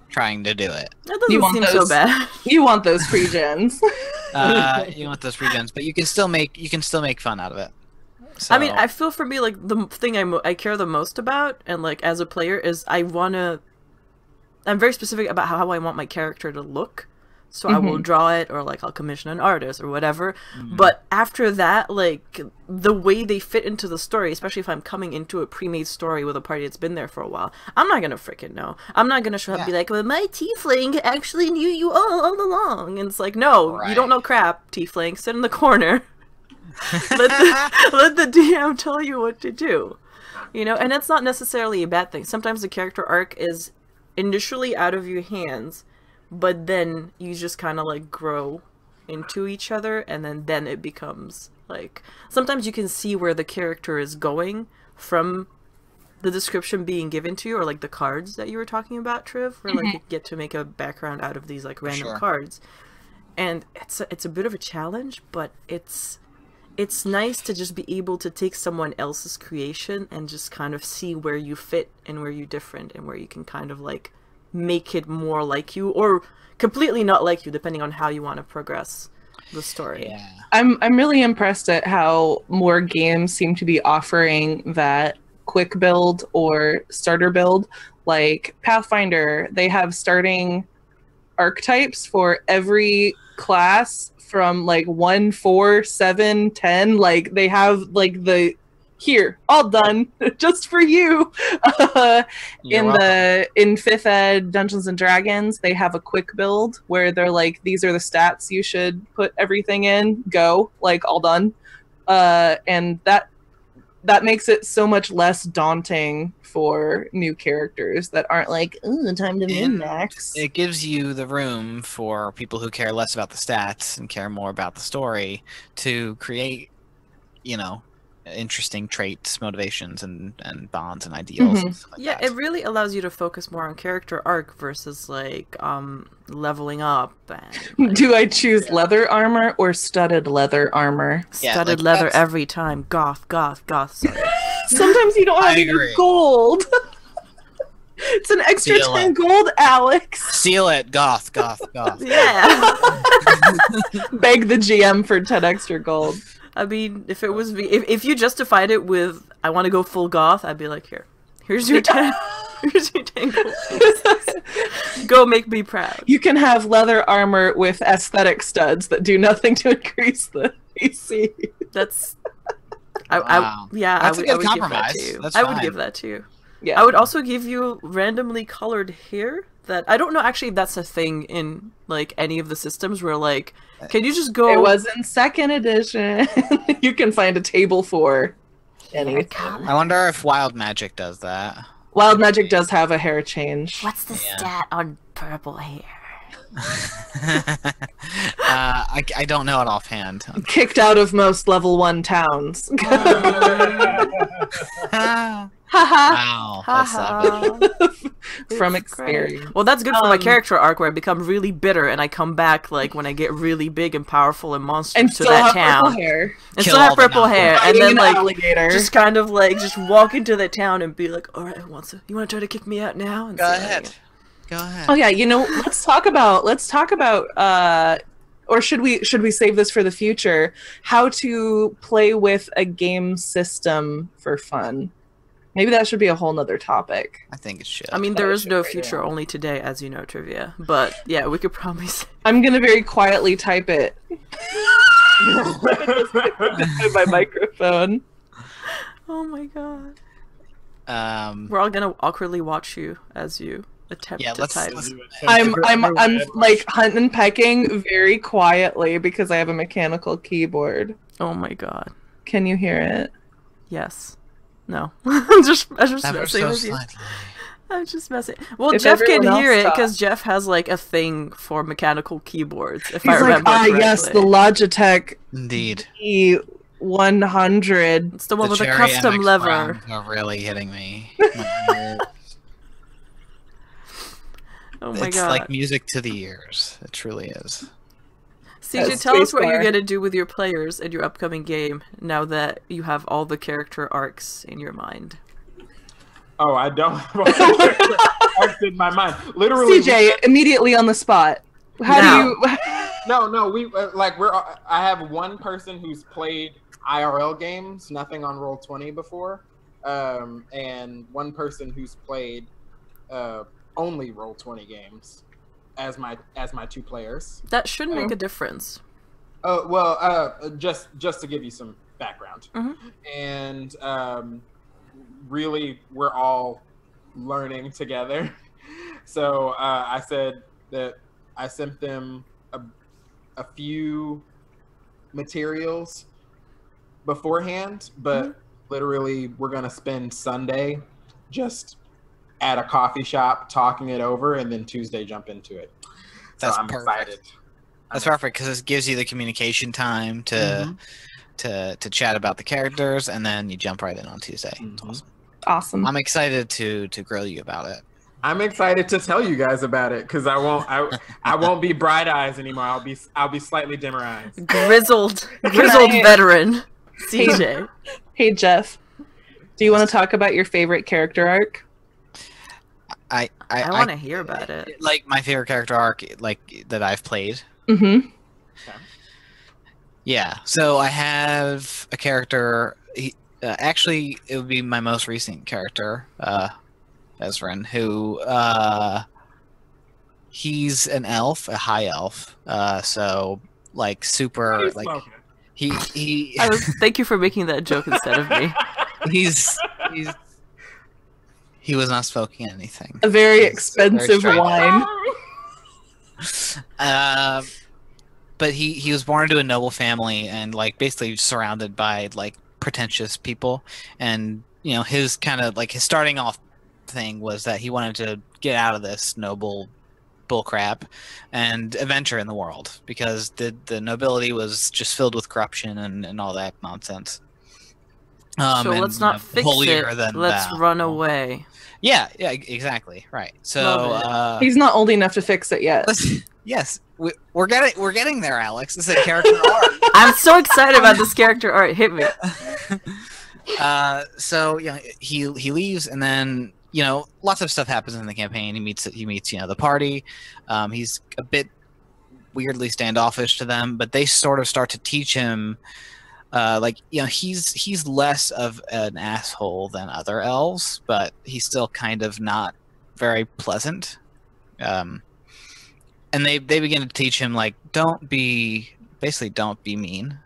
trying to do it. that You doesn't want seem so those- bad. You want those pre-gens. You want those regens, but you can still make fun out of it. So, I mean, I feel for me, like, the thing I care the most about, and, like, as a player, is I'm very specific about how I want my character to look. So I will draw it, or like I'll commission an artist or whatever. But after that, like the way they fit into the story, especially if I'm coming into a pre-made story with a party that's been there for a while, I'm not gonna freaking know. I'm not gonna show up and be like, well, my tiefling actually knew you all along. And it's like, no, you don't know crap, tiefling. Sit in the corner. let the DM tell you what to do. You know, and it's not necessarily a bad thing. Sometimes the character arc is initially out of your hands, but then you just kind of like grow into each other, and then it becomes like, sometimes you can see where the character is going from the description being given to you, or like the cards that you were talking about, Triv, where like you get to make a background out of these like random cards. And it's a bit of a challenge, but it's nice to just be able to take someone else's creation and just kind of see where you fit and where you're different, and where you can kind of like make it more like you, or completely not like you, depending on how you want to progress the story. Yeah. I'm really impressed at how more games seem to be offering that quick build or starter build. Like Pathfinder, they have starting archetypes for every class from like 1, 4, 7, 10. Like they have like the here, all done, just for you. In 5th Ed Dungeons and Dragons, they have a quick build where they're like, these are the stats you should put everything in, go, like all done. And that makes it so much less daunting for new characters that aren't like, ooh, time to min-max. It gives you the room for people who care less about the stats and care more about the story to create, you know, interesting traits, motivations, and bonds and ideals. And stuff like that. It really allows you to focus more on character arc versus like leveling up. And, like, do I choose leather armor or studded leather armor? Studded leather every time. Goth. Sorry. Sometimes you don't have even gold. It's an extra 10 gold, Alex. Steal it, goth. Yeah. Beg the GM for 10 extra gold. I mean, if it was me, if you justified it with, I want to go full goth, I'd be like, here's your 10, here's your 10 gold pieces. Go make me proud. You can have leather armor with aesthetic studs that do nothing to increase the AC. That's, That's I would give compromise. that to you. That's I would fine. give that to you. Yeah. I would also give you randomly colored hair. That I don't know actually if that's a thing in like any of the systems where like, can you just go? It was in 2nd edition. You can find a table for anything. I wonder if Wild Magic does that. Wild Magic does have a hair change. What's the stat on purple hair? I don't know it offhand. Kicked out of most level 1 towns. Wow, that's From experience. Well, that's good for my character arc where I become really bitter and I come back like when I get really big and powerful and monstrous and to still that have town. purple hair. And still have purple hair. And then like alligator. just kind of like just walk into the town and be like, all right, you want to try to kick me out now? And Go so, ahead. Go ahead. Oh yeah, you know, let's talk about or should we save this for the future? How to play with a game system for fun. Maybe that should be a whole nother topic. I think it should. I mean, there is no future, only today, as you know, trivia. But yeah, we could probably say. I'm gonna very quietly type it in my microphone. Oh my god. Um, We're all gonna awkwardly watch you as you attempt to type. I'm like hunt and pecking very quietly because I have a mechanical keyboard. Oh my god. Can you hear it? Yes. No. I'm just ever messing so with you. slightly. I'm just messing. Well, If Jeff can everyone hear else it stops. because Jeff has like a thing for mechanical keyboards. If He's I remember like, correctly. yes, the Logitech Indeed. E100. It's the one with the Cherry custom MX lever. Browns are really hitting me. Oh my It's god. like music to the ears. It truly is. CeeJay, That's tell us what you're spacebar. gonna do with your players in your upcoming game now that you have all the character arcs in your mind. Oh, I don't have arcs in my mind. Literally, CeeJay, immediately on the spot. How No. do you? No, we like we're. I have one person who's played IRL games, nothing on Roll20 before, and one person who's played only Roll20 games. as my 2 players. That should make a difference. Oh well, just to give you some background, and really we're all learning together. So I said that I sent them a few materials beforehand, but literally we're gonna spend Sunday just at a coffee shop talking it over, and then Tuesday jump into it. That's so I'm perfect. excited. That's perfect because it gives you the communication time to chat about the characters, and then you jump right in on Tuesday. It's awesome. Awesome. I'm excited to grill you about it. I'm excited to tell you guys about it because I won't be bright eyes anymore. I'll be slightly dimmer eyes. Grizzled veteran, CeeJay. Hey Jeff, do you want to talk about your favorite character arc? I want to hear about it. Like my favorite character arc, like that I've played. Mm-hmm. Okay. Yeah. So I have a character. Actually, it would be my most recent character, Ezrin, who he's an elf, a high elf. So like super like he. Thank you for making that joke instead of me. He was not smoking anything. A very expensive wine. But he was born into a noble family and like basically surrounded by like pretentious people, and you know his kind of like his starting off thing was that he wanted to get out of this noble bullcrap and adventure in the world because the nobility was just filled with corruption and all that nonsense. So let's not fix it. Let's run away. Yeah, exactly. Right. So he's not old enough to fix it yet. Yes, we're getting there, Alex. This is a character arc. I'm so excited about this character art. Hit me. So you know, he leaves, and then you know lots of stuff happens in the campaign. He meets you know the party. He's a bit weirdly standoffish to them, but they sort of start to teach him. Like you know, he's less of an asshole than other elves, but he's still kind of not very pleasant. And they begin to teach him like don't be mean,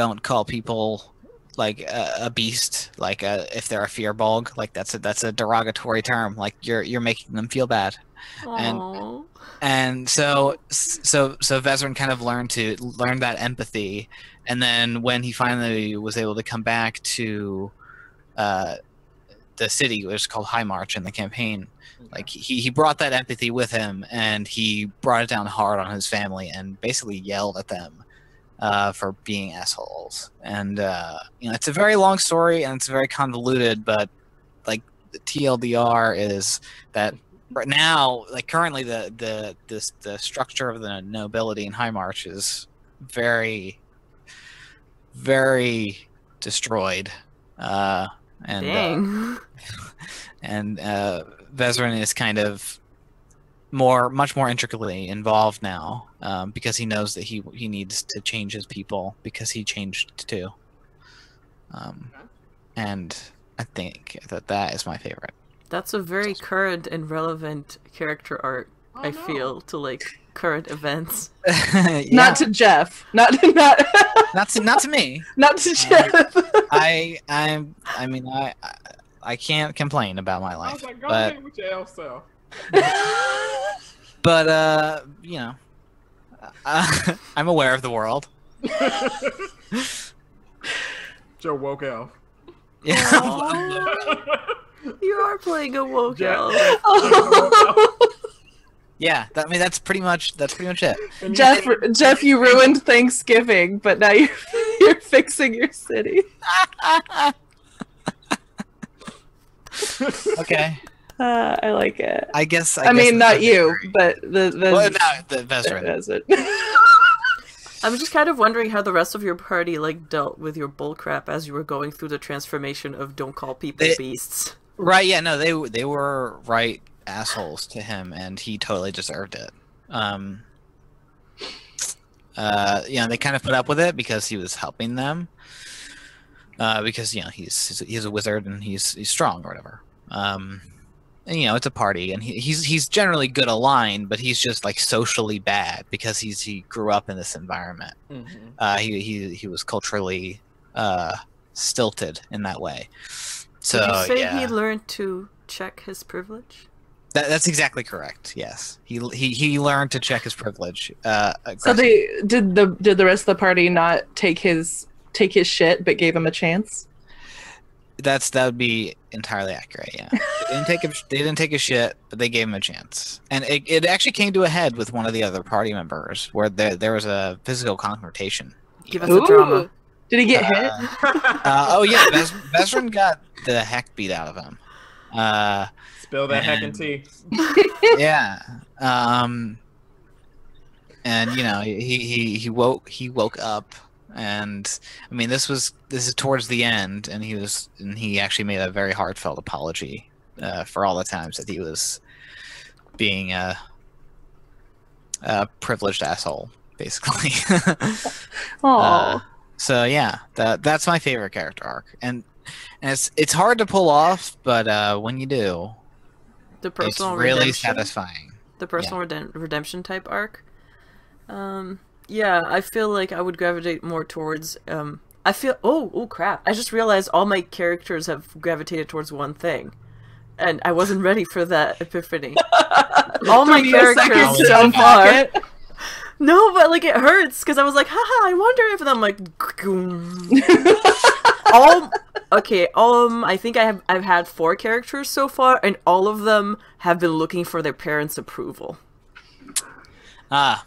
don't call people like a beast, like if they're a fearbulg, like that's a derogatory term, like you're making them feel bad. Aww. And so Vezrin kind of learned that empathy, and then when he finally was able to come back to the city, which is called High March in the campaign, like he brought that empathy with him, and he brought it down hard on his family and basically yelled at them for being assholes. And you know, it's a very long story and it's very convoluted, but like the TLDR is that right now, like currently, the structure of the nobility in High March is very, very destroyed. Dang. And Vezrin is kind of much more intricately involved now because he knows that he needs to change his people because he changed too. And I think that is my favorite. That's a very current and relevant character art, I feel, to like current events. Yeah. Not to Jeff. Not to me. Not to Jeff. I mean I can't complain about my life. I was like, go ahead with your elf self. But you know, I'm aware of the world. Joe woke elf. Yeah. You are playing a woke elf. Yeah, I mean that's pretty much it. Jeff, you ruined Thanksgiving, but now you're fixing your city. Okay. I like it. I guess. I mean, not you, but the Vezrin. I'm just kind of wondering how the rest of your party like dealt with your bullcrap as you were going through the transformation of don't call people beasts. Right? Yeah. No, they were right assholes to him, and he totally deserved it. You know, they kind of put up with it because he was helping them. Because you know he's a wizard and he's strong or whatever. you know, it's a party, and he's generally good aligned, but he's just like socially bad because he grew up in this environment. He was culturally stilted in that way. So Did you say yeah, he learned to check his privilege? that's exactly correct. Yes, he learned to check his privilege. So they did the rest of the party not take his shit, but gave him a chance? That would be entirely accurate. Yeah, they didn't take a shit, but they gave him a chance, and it actually came to a head with one of the other party members, where there was a physical confrontation. Give us a drama. Did he get hit? Oh yeah, Vezran got the heck beat out of him. Spill that heckin' tea. Yeah. And you know, he woke up, and I mean, this is towards the end, and he actually made a very heartfelt apology for all the times that he was being a privileged asshole, basically. Oh. So yeah, that's my favorite character arc, and it's hard to pull off, but when you do, The personal it's really redemption? satisfying. The personal redemption type arc. Yeah, I feel like I would gravitate more towards. I feel. Oh crap! I just realized all my characters have gravitated towards one thing, and I wasn't ready for that epiphany. All my characters so far. No, but like it hurts because I was like, haha, I wonder if I'm like, I think I've had 4 characters so far, and all of them have been looking for their parents' approval. Ah.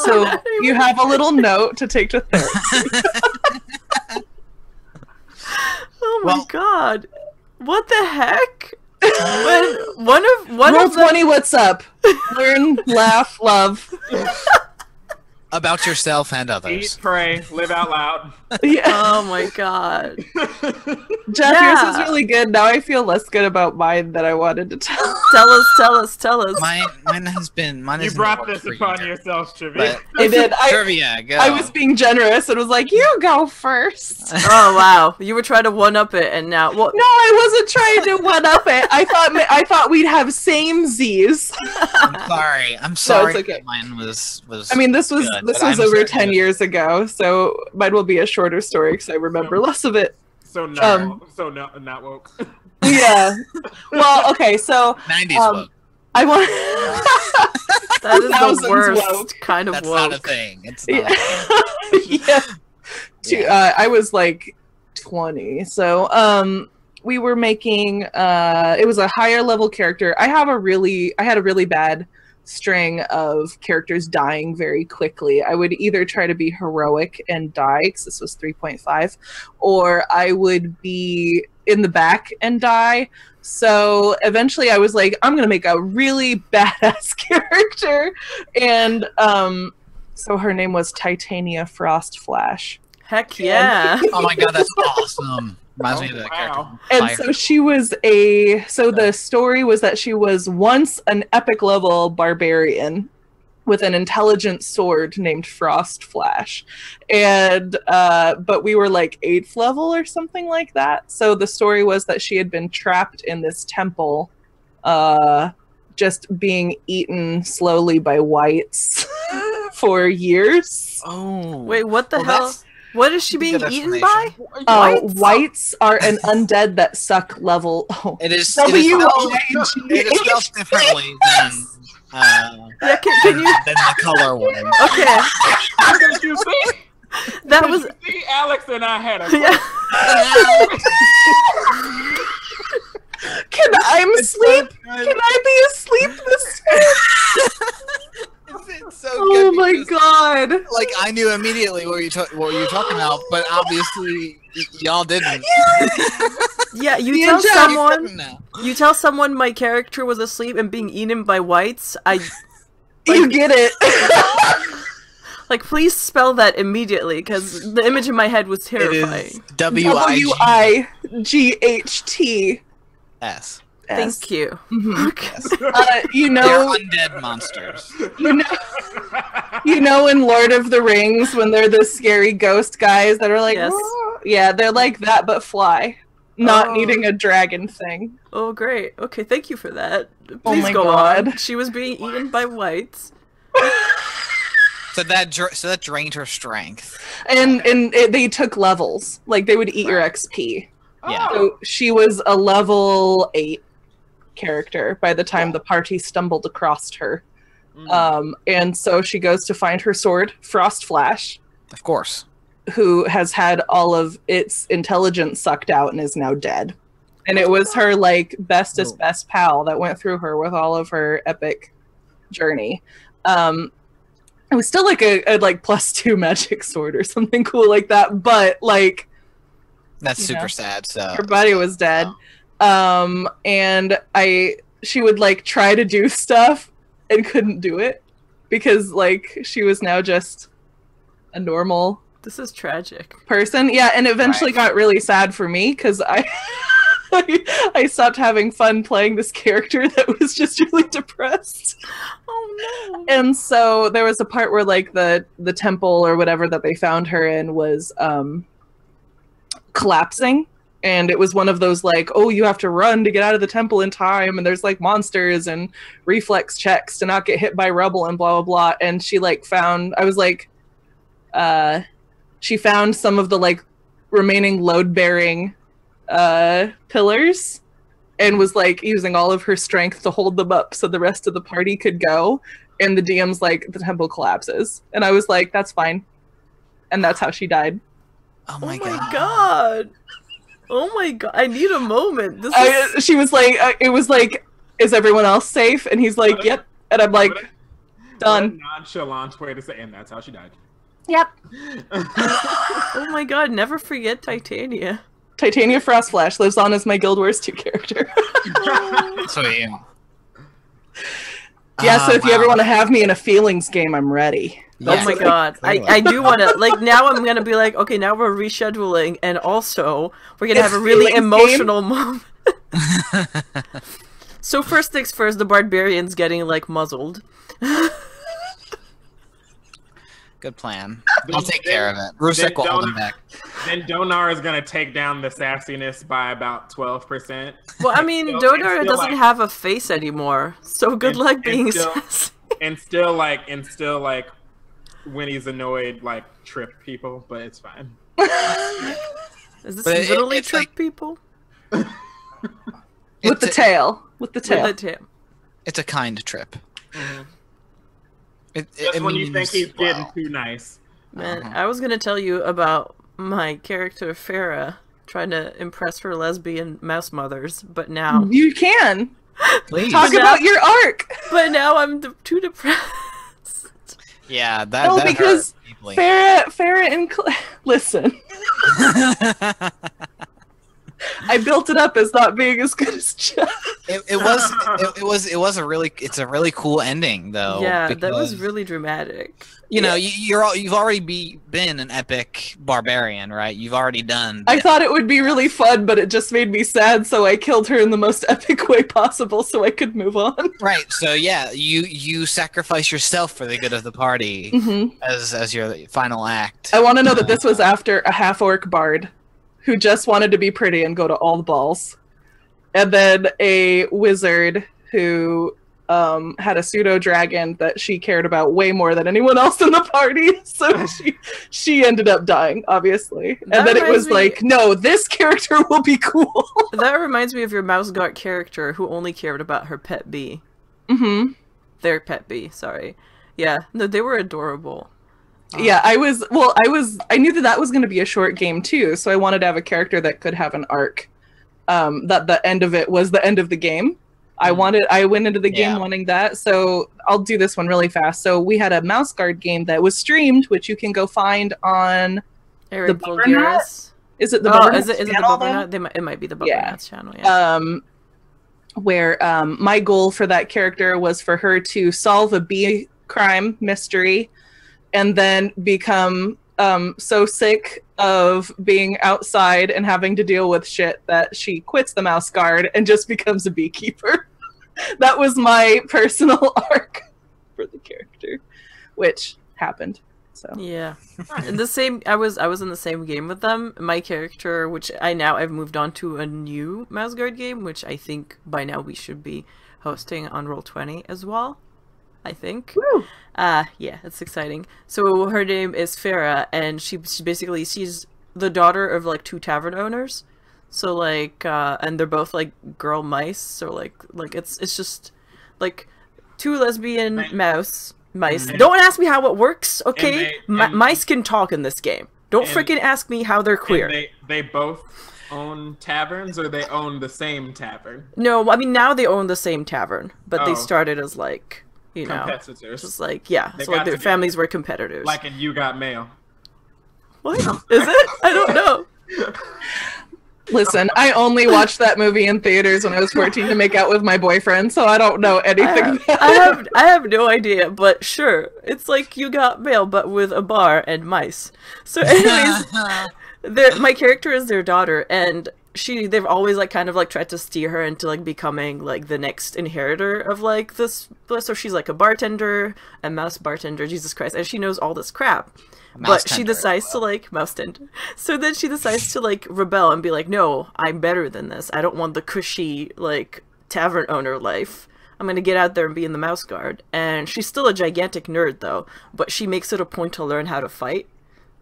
So you have a little note to take to therapy. Oh my god. What the heck? When one of Roll20, what's up? Learn, laugh, love. About yourself and others. Eat, pray, live out loud. Yeah. Oh my god. Jeff, yours is really good. Now I feel less good about mine that I wanted to tell. Tell us. Mine has been. You brought this upon yourself, Trivia. I did. Trivia, go. I was being generous and was like, "You go first." Oh wow, you were trying to one up it, and now what? No, I wasn't trying to one up it. I thought we'd have same Z's. I'm sorry. No, it's okay. Mine was. I mean, this was good, over 10 years ago, so mine will be a shorter story because I remember less of it. So not woke. Yeah. Well, okay, so 90s woke. I want. That is the Thousands worst woke. kind of That's woke. not a thing. It's not. A thing. Yeah. I was like 20, so we were making it was a higher level character. I had a really bad string of characters dying very quickly. I would either try to be heroic and die, because this was 3.5, or I would be in the back and die. So eventually I was like, I'm gonna make a really badass character, and so her name was Titania Frost Flash. Heck yeah. Oh my god, that's awesome. Reminds me of that wow. character. And so she was the story was that she was once an epic level barbarian with an intelligent sword named Frost Flash. And but we were like 8th level or something like that. So the story was that she had been trapped in this temple, just being eaten slowly by wights for years. Oh. Wait, what the hell? What is she being good eaten by? Whites are an undead that suck level. Oh. It is W-I-G-H. it is spelled differently than Yeah, can you? than the color one. Okay, Did you see? that was. Did you see? Alex and I had a Yeah. Can I sleep? Can I be asleep this time? It's so Oh good my because, god. like, I knew immediately what you were talking about, but obviously y'all didn't. Yeah, you Me tell and Jeff. someone. No. You tell someone my character was asleep and being eaten by whites. You get it. Like, please spell that immediately, because the image in my head was It terrifying. is W-I-G-S. W-I-G-H-T. Thank you. Mm-hmm. You They're know, undead monsters. you know, in Lord of the Rings when they're the scary ghost guys that are like, Yes. "Whoa." Yeah, they're like that but fly. not needing a dragon thing. Oh, great. Okay, thank you for that. Please Oh my go God. on. She was being eaten by whites. So that drained her strength. And they took levels. Like, they would eat your XP. Yeah. So she was a level 8 character by the time the party stumbled across her. And so she goes to find her sword, Frost Flash. Of course. Who has had all of its intelligence sucked out and is now dead. And it was her, like, best pal that went through her with all of her epic journey. It was still like a like +2 magic sword or something cool like that, but like that's super sad. So her body was dead. And she would like try to do stuff and couldn't do it because like she was now just a normal. This is tragic. Person, yeah, and eventually got really sad for me because I stopped having fun playing this character that was just really depressed. Oh no! And so there was a part where like the temple or whatever that they found her in was collapsing, and it was one of those like, oh, you have to run to get out of the temple in time, and there's like monsters and reflex checks to not get hit by rubble and blah blah blah. And she like found, I was like, she found some of the like remaining load-bearing pillars and was like using all of her strength to hold them up so the rest of the party could go. And the DM's like, the temple collapses. And I was like, that's fine. And that's how she died. Oh my god. Oh my god. I need a moment. She was like, it was like, is everyone else safe? And he's like, yep. And I'm like, done. Nonchalant way to say, and that's how she died. Yep. Oh my god, never forget Titania. Titania Frostflash lives on as my Guild Wars 2 character. Sweet. Yeah, so if you ever want to have me in a feelings game, I'm ready. Oh my god. I do want to, like, now I'm going to be like, okay, now we're rescheduling, and also, we're going to have a really emotional moment. So first things first, the barbarian's getting, like, muzzled. Good plan. I'll take care of it. Rusek will hold him back. Then Donar is going to take down the sassiness by about 12%. Well, I mean, Donar doesn't have a face anymore, so good luck being sassy. And still, like, when he's annoyed, like, trip people, but it's fine. Is this literally trip like, people? With the tail. With the tail. It's a kind trip. Mm-hmm. Just when you think he's getting too nice. Man, I was gonna tell you about my character Farah trying to impress her lesbian mouse mothers, but now you can. Please. Talk about your arc. But now I'm too depressed. Yeah, that because Farah and listen. I built it up as not being as good as Jeff. It's a really cool ending though. Yeah, that was really dramatic. You know, you've already been an epic barbarian, right? You've already done. I thought it would be really fun, but it just made me sad, so I killed her in the most epic way possible so I could move on. Right. So yeah, you sacrifice yourself for the good of the party as your final act. I want to know that this was after a half-orc bard who just wanted to be pretty and go to all the balls. And then a wizard who had a pseudo-dragon that she cared about way more than anyone else in the party. So she ended up dying, obviously. And then it was like, no, this character will be cool. That reminds me of your mouse guard character who only cared about her pet bee. Their pet bee, sorry. Yeah, no, they were adorable. Yeah, I knew that was going to be a short game too, so I wanted to have a character that could have an arc. That the end of it was the end of the game. I went into the game wanting that, so I'll do this one really fast. So we had a mouse guard game that was streamed, which you can go find on the Bubbernut. Is it the Bubbernut? Is it the Bubbernut? It might be the Bubbernut's channel. Yeah. Where my goal for that character was for her to solve a bee crime mystery, and then become so sick of being outside and having to deal with shit that she quits the mouse guard and just becomes a beekeeper. That was my personal arc for the character, which happened. So Yeah. In the same, I was in the same game with them. My character, which I've moved on to a new Mouse Guard game, which I think by now we should be hosting on Roll20 as well. I think. Woo! Yeah, it's exciting. So her name is Farah, and she's the daughter of like 2 tavern owners. So like, and they're both like girl mice. So like it's just like 2 lesbian mice. Don't ask me how it works, okay? Mice can talk in this game. Don't freaking ask me how they're queer. They both own taverns, or they own the same tavern? No, I mean now they own the same tavern, but they started as like, you know, competitors. just like so like their families were competitors. Like in You Got Mail. What is it? I don't know. Listen, I only watched that movie in theaters when I was 14 to make out with my boyfriend, so I don't know anything. I have no idea, but sure, it's like You Got Mail, but with a bar and mice. So, anyways, my character is their daughter, and they've always like kind of like tried to steer her into like becoming like the next inheritor of like this. So she's like a bartender, a mouse bartender, Jesus Christ, and she knows all this crap. But she decides to like mouse tender. So then she decides to like rebel and be like, no, I'm better than this. I don't want the cushy like tavern owner life. I'm gonna get out there and be in the mouse guard. And she's still a gigantic nerd though, but she makes it a point to learn how to fight,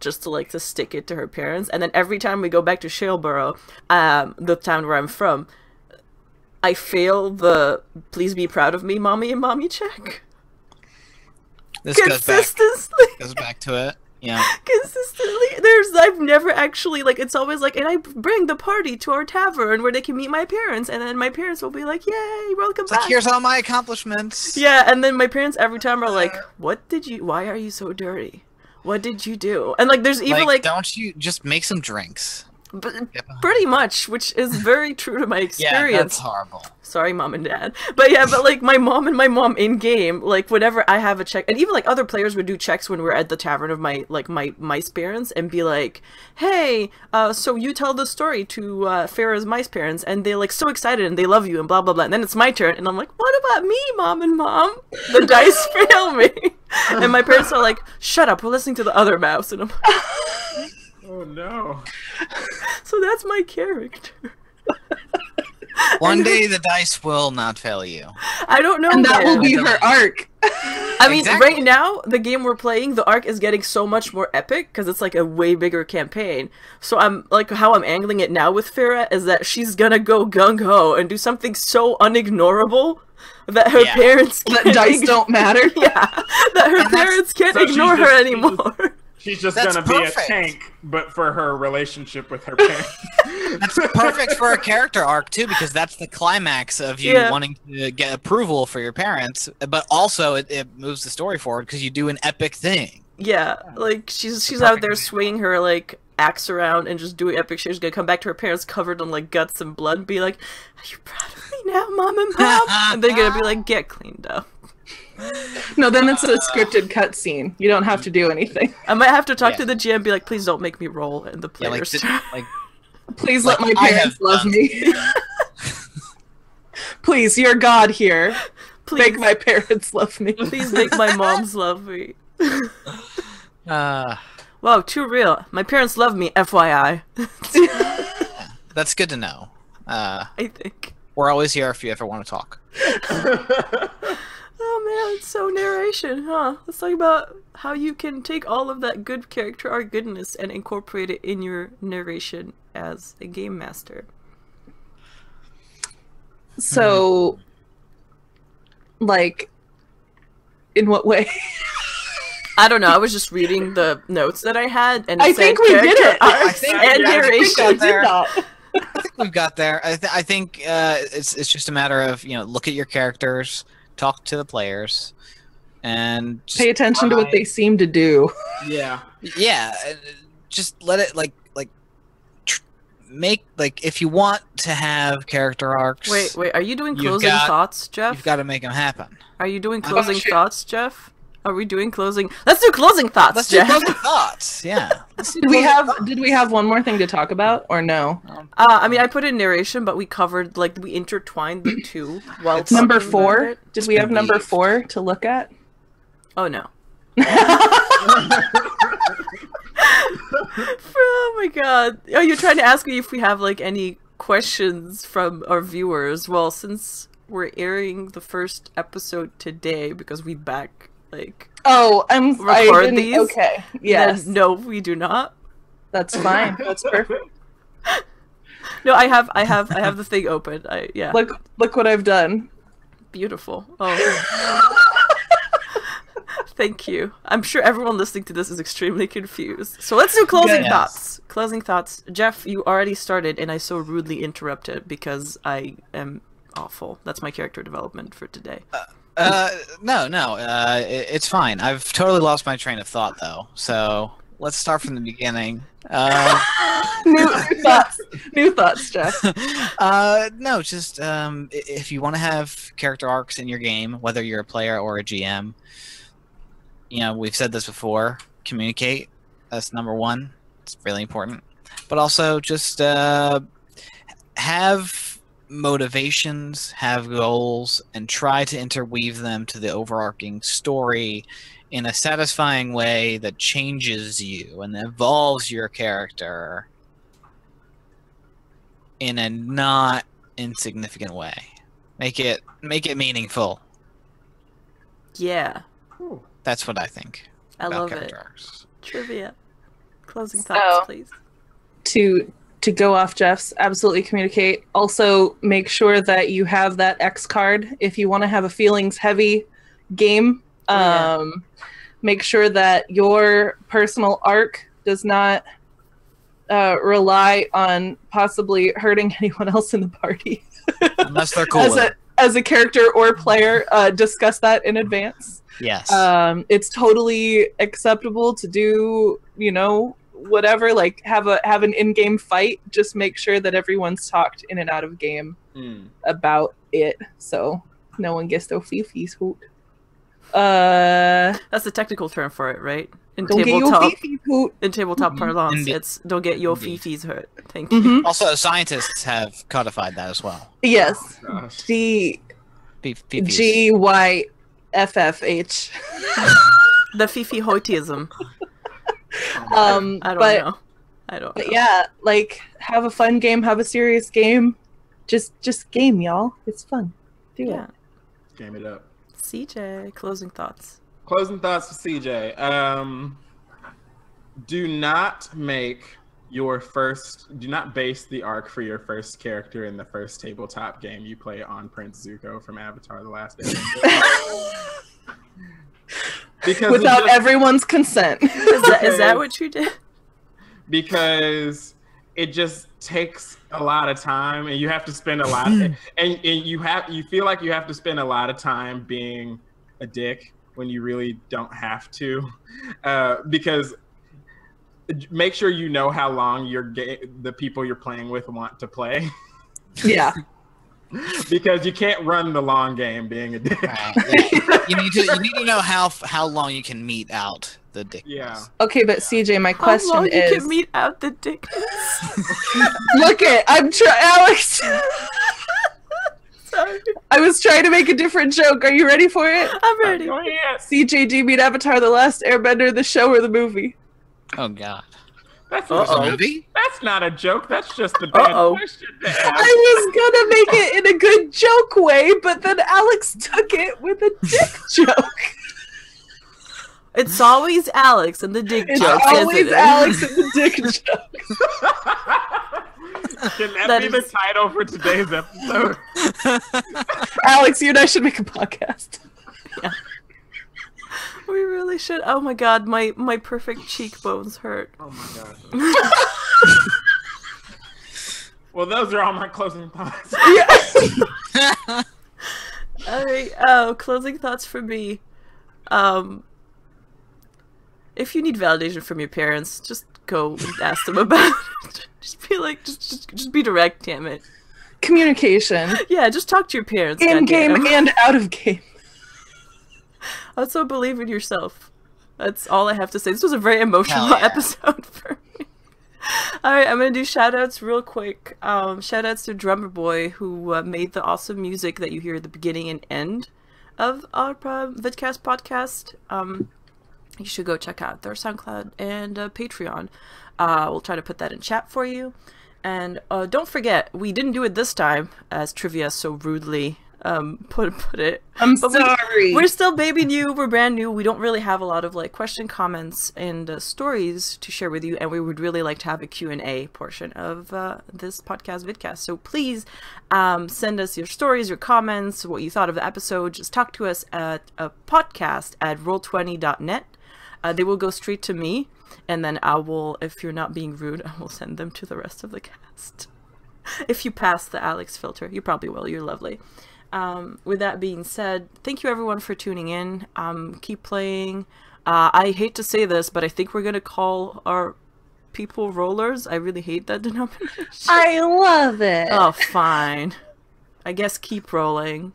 just to stick it to her parents. And then every time we go back to Shaleborough, the town where I'm from, I fail the please be proud of me, mommy and mommy check. This goes back to it. Yeah. Consistently, I've never actually, like, it's always like, and I bring the party to our tavern where they can meet my parents, and then my parents will be like, yay, welcome back. Like, here's all my accomplishments. Yeah, and then my parents every time are like, why are you so dirty? What did you do? And, like, there's even, like don't you just make some drinks? Pretty much, which is very true to my experience. Yeah, that's horrible. Sorry, mom and dad. But yeah, like my mom in game, like whenever I have a check, and even like other players would do checks when we're at the tavern of my mice parents and be like, hey, so you tell the story to Farah's mice parents, and they're like so excited and they love you and blah blah blah. And then it's my turn, and I'm like, what about me, mom and mom? The dice fail me, and my parents are like, shut up, we're listening to the other mouse, and I'm like, oh no. So that's my character. One day the dice will not fail you. I don't know. And that will be her arc. I mean, right now, the game we're playing, the arc is getting so much more epic because it's like a way bigger campaign. So I'm like, how I'm angling it now with Farah is that she's gonna go gung-ho and do something so unignorable that her parents can't that dice don't matter. Yeah, that her parents can't ignore her anymore. She's just gonna be a tank, but for her relationship with her parents. That's perfect for a character arc too, because that's the climax of you wanting to get approval for your parents, but also it moves the story forward because you do an epic thing. Yeah, like she's out there swinging her like axe around and just doing epic shit. She's gonna come back to her parents covered in like guts and blood and be like, "Are you proud of me now, mom and pop?" And they're gonna be like, "Get cleaned up." No, then it's a scripted cutscene. You don't have to do anything. I might have to talk to the GM and be like, please don't make me roll in the players. Please let my parents love me. Please, you're God here. Please. Make my parents love me. Please make my moms love me. Wow, too real. My parents love me, FYI. That's good to know. I think. We're always here if you ever want to talk. Oh man, it's so narration, huh? Let's talk about how you can take all of that good character arc goodness and incorporate it in your narration as a game master. So, like, in what way? I don't know. I was just reading the notes that I had, and I think we did it. I think narration. I think we've got there. I think it's just a matter of look at your characters. Talk to the players, and just pay attention to what they seem to do. Yeah. Just let it make if you want to have character arcs. Wait. Are you doing closing thoughts, Jeff? You've got to make them happen. Are you doing closing thoughts, Jeff? Are we doing closing? Let's do closing thoughts. Let's Jeff. do closing thoughts. Yeah. Did we have one more thing to talk about or no? I mean, I put in narration, but we covered we intertwined the two. While it's number 4. Did we have number 4 to look at? Oh no. Oh my god. Oh, you're trying to ask me if we have like any questions from our viewers. Well, since we're airing the first episode today because we back like Oh, I record didn't, these. okay. Yes. Then no, we do not. That's fine. That's perfect. No, I have the thing open. Yeah. Look what I've done. Beautiful. Oh. Thank you. I'm sure everyone listening to this is extremely confused. So let's do closing Yes. thoughts. Closing thoughts. Jeff, you already started and I so rudely interrupted because I am awful. That's my character development for today. No, it's fine. I've totally lost my train of thought though. So let's start from the beginning. New thoughts, Jeff. No, just if you want to have character arcs in your game, whether you're a player or a GM, you know, we've said this before, communicate. That's number one. It's really important. But also just have motivations, have goals, and try to interweave them to the overarching story in a satisfying way that changes you and evolves your character in a not insignificant way. Make it meaningful. Yeah. That's what I think. I about love character it. arcs. Trivia. Closing thoughts, please. To go off Jeff's, absolutely communicate. Also, make sure that you have that X card if you want to have a feelings heavy game. Make sure that your personal arc does not rely on possibly hurting anyone else in the party. Unless they're cool. As a character or player, discuss that in advance. Yes. It's totally acceptable to do, you know, whatever, like have an in-game fight. Just make sure that everyone's talked in and out of game about it, so no one gets their fifis hoot. That's the technical term for it, right? In tabletop parlance, it's don't get your fifis hurt. Thank you. Also, scientists have codified that as well. Yes. Fifis. GYFFH. The fifi hoitism. I don't know. But yeah, like have a fun game, have a serious game. Just game, y'all. It's fun. Do it. Game it up. CeeJay, closing thoughts. Closing thoughts for CeeJay. Do not base the arc for your first character in the first tabletop game you play on Prince Zuko from Avatar: The Last Airbender. Because without everyone's consent. Is that what you did? Because it just takes a lot of time, and you have to spend a lot, and you feel like you have to spend a lot of time being a dick when you really don't have to, because make sure you know how long the people you're playing with want to play. Yeah. Because you can't run the long game being a dick. You need to know how long you can meet out the dick. Yeah. Okay, but CeeJay, my question how long is, you can meet out the dick. Look I'm trying, Alex. Sorry. I was trying to make a different joke. Are you ready for it? I'm ready. CeeJay, do you mean Avatar: The Last Airbender, the show or the movie? Oh God. That's a movie? That's not a joke. That's just a bad question to ask. I was gonna make it in a good joke way, but then Alex took it with a dick joke. It's always Alex and the dick It's jokes. always Alex and the dick jokes. Can that be the title for today's episode? Alex, you and I should make a podcast. Yeah. We really should. Oh my god, my perfect cheekbones hurt. Oh my gosh. Well, those are all my closing thoughts. Yeah. Alright, closing thoughts for me. If you need validation from your parents, just go and ask them about it. Just be like, just be direct, damn it. Communication. Yeah, just talk to your parents. In game and out of game. Also, believe in yourself. That's all I have to say. This was a very emotional episode for me. Alright, I'm gonna do shoutouts real quick. Shoutouts to Drummer Boy, who made the awesome music that you hear at the beginning and end of our vidcast podcast. you should go check out their SoundCloud and Patreon. We'll try to put that in chat for you. And don't forget, we didn't do it this time, as Trivia so rudely put it. I'm sorry. We're still baby new. We're brand new. We don't really have a lot of like question, comments, and stories to share with you. And we would really like to have a Q&A portion of this podcast vidcast. So please send us your stories, your comments, what you thought of the episode. Just talk to us at a podcast at roll20.net. They will go straight to me. And then I will, if you're not being rude, I will send them to the rest of the cast. If you pass the Alex filter, you probably will. You're lovely. With that being said, thank you everyone for tuning in. Keep playing. I hate to say this, but I think we're going to call our people rollers. I really hate that denomination. I love it. Oh, fine. I guess keep rolling.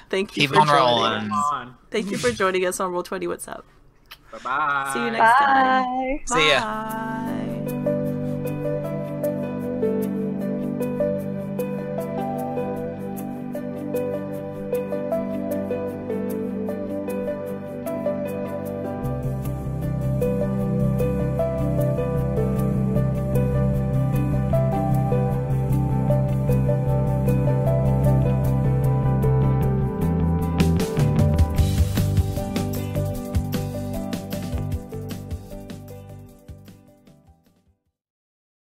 Thank you Keep for on joining rolling. us. Thank you for joining us on Roll20. What's up? Bye-bye. See you next time. Bye. See ya. Bye.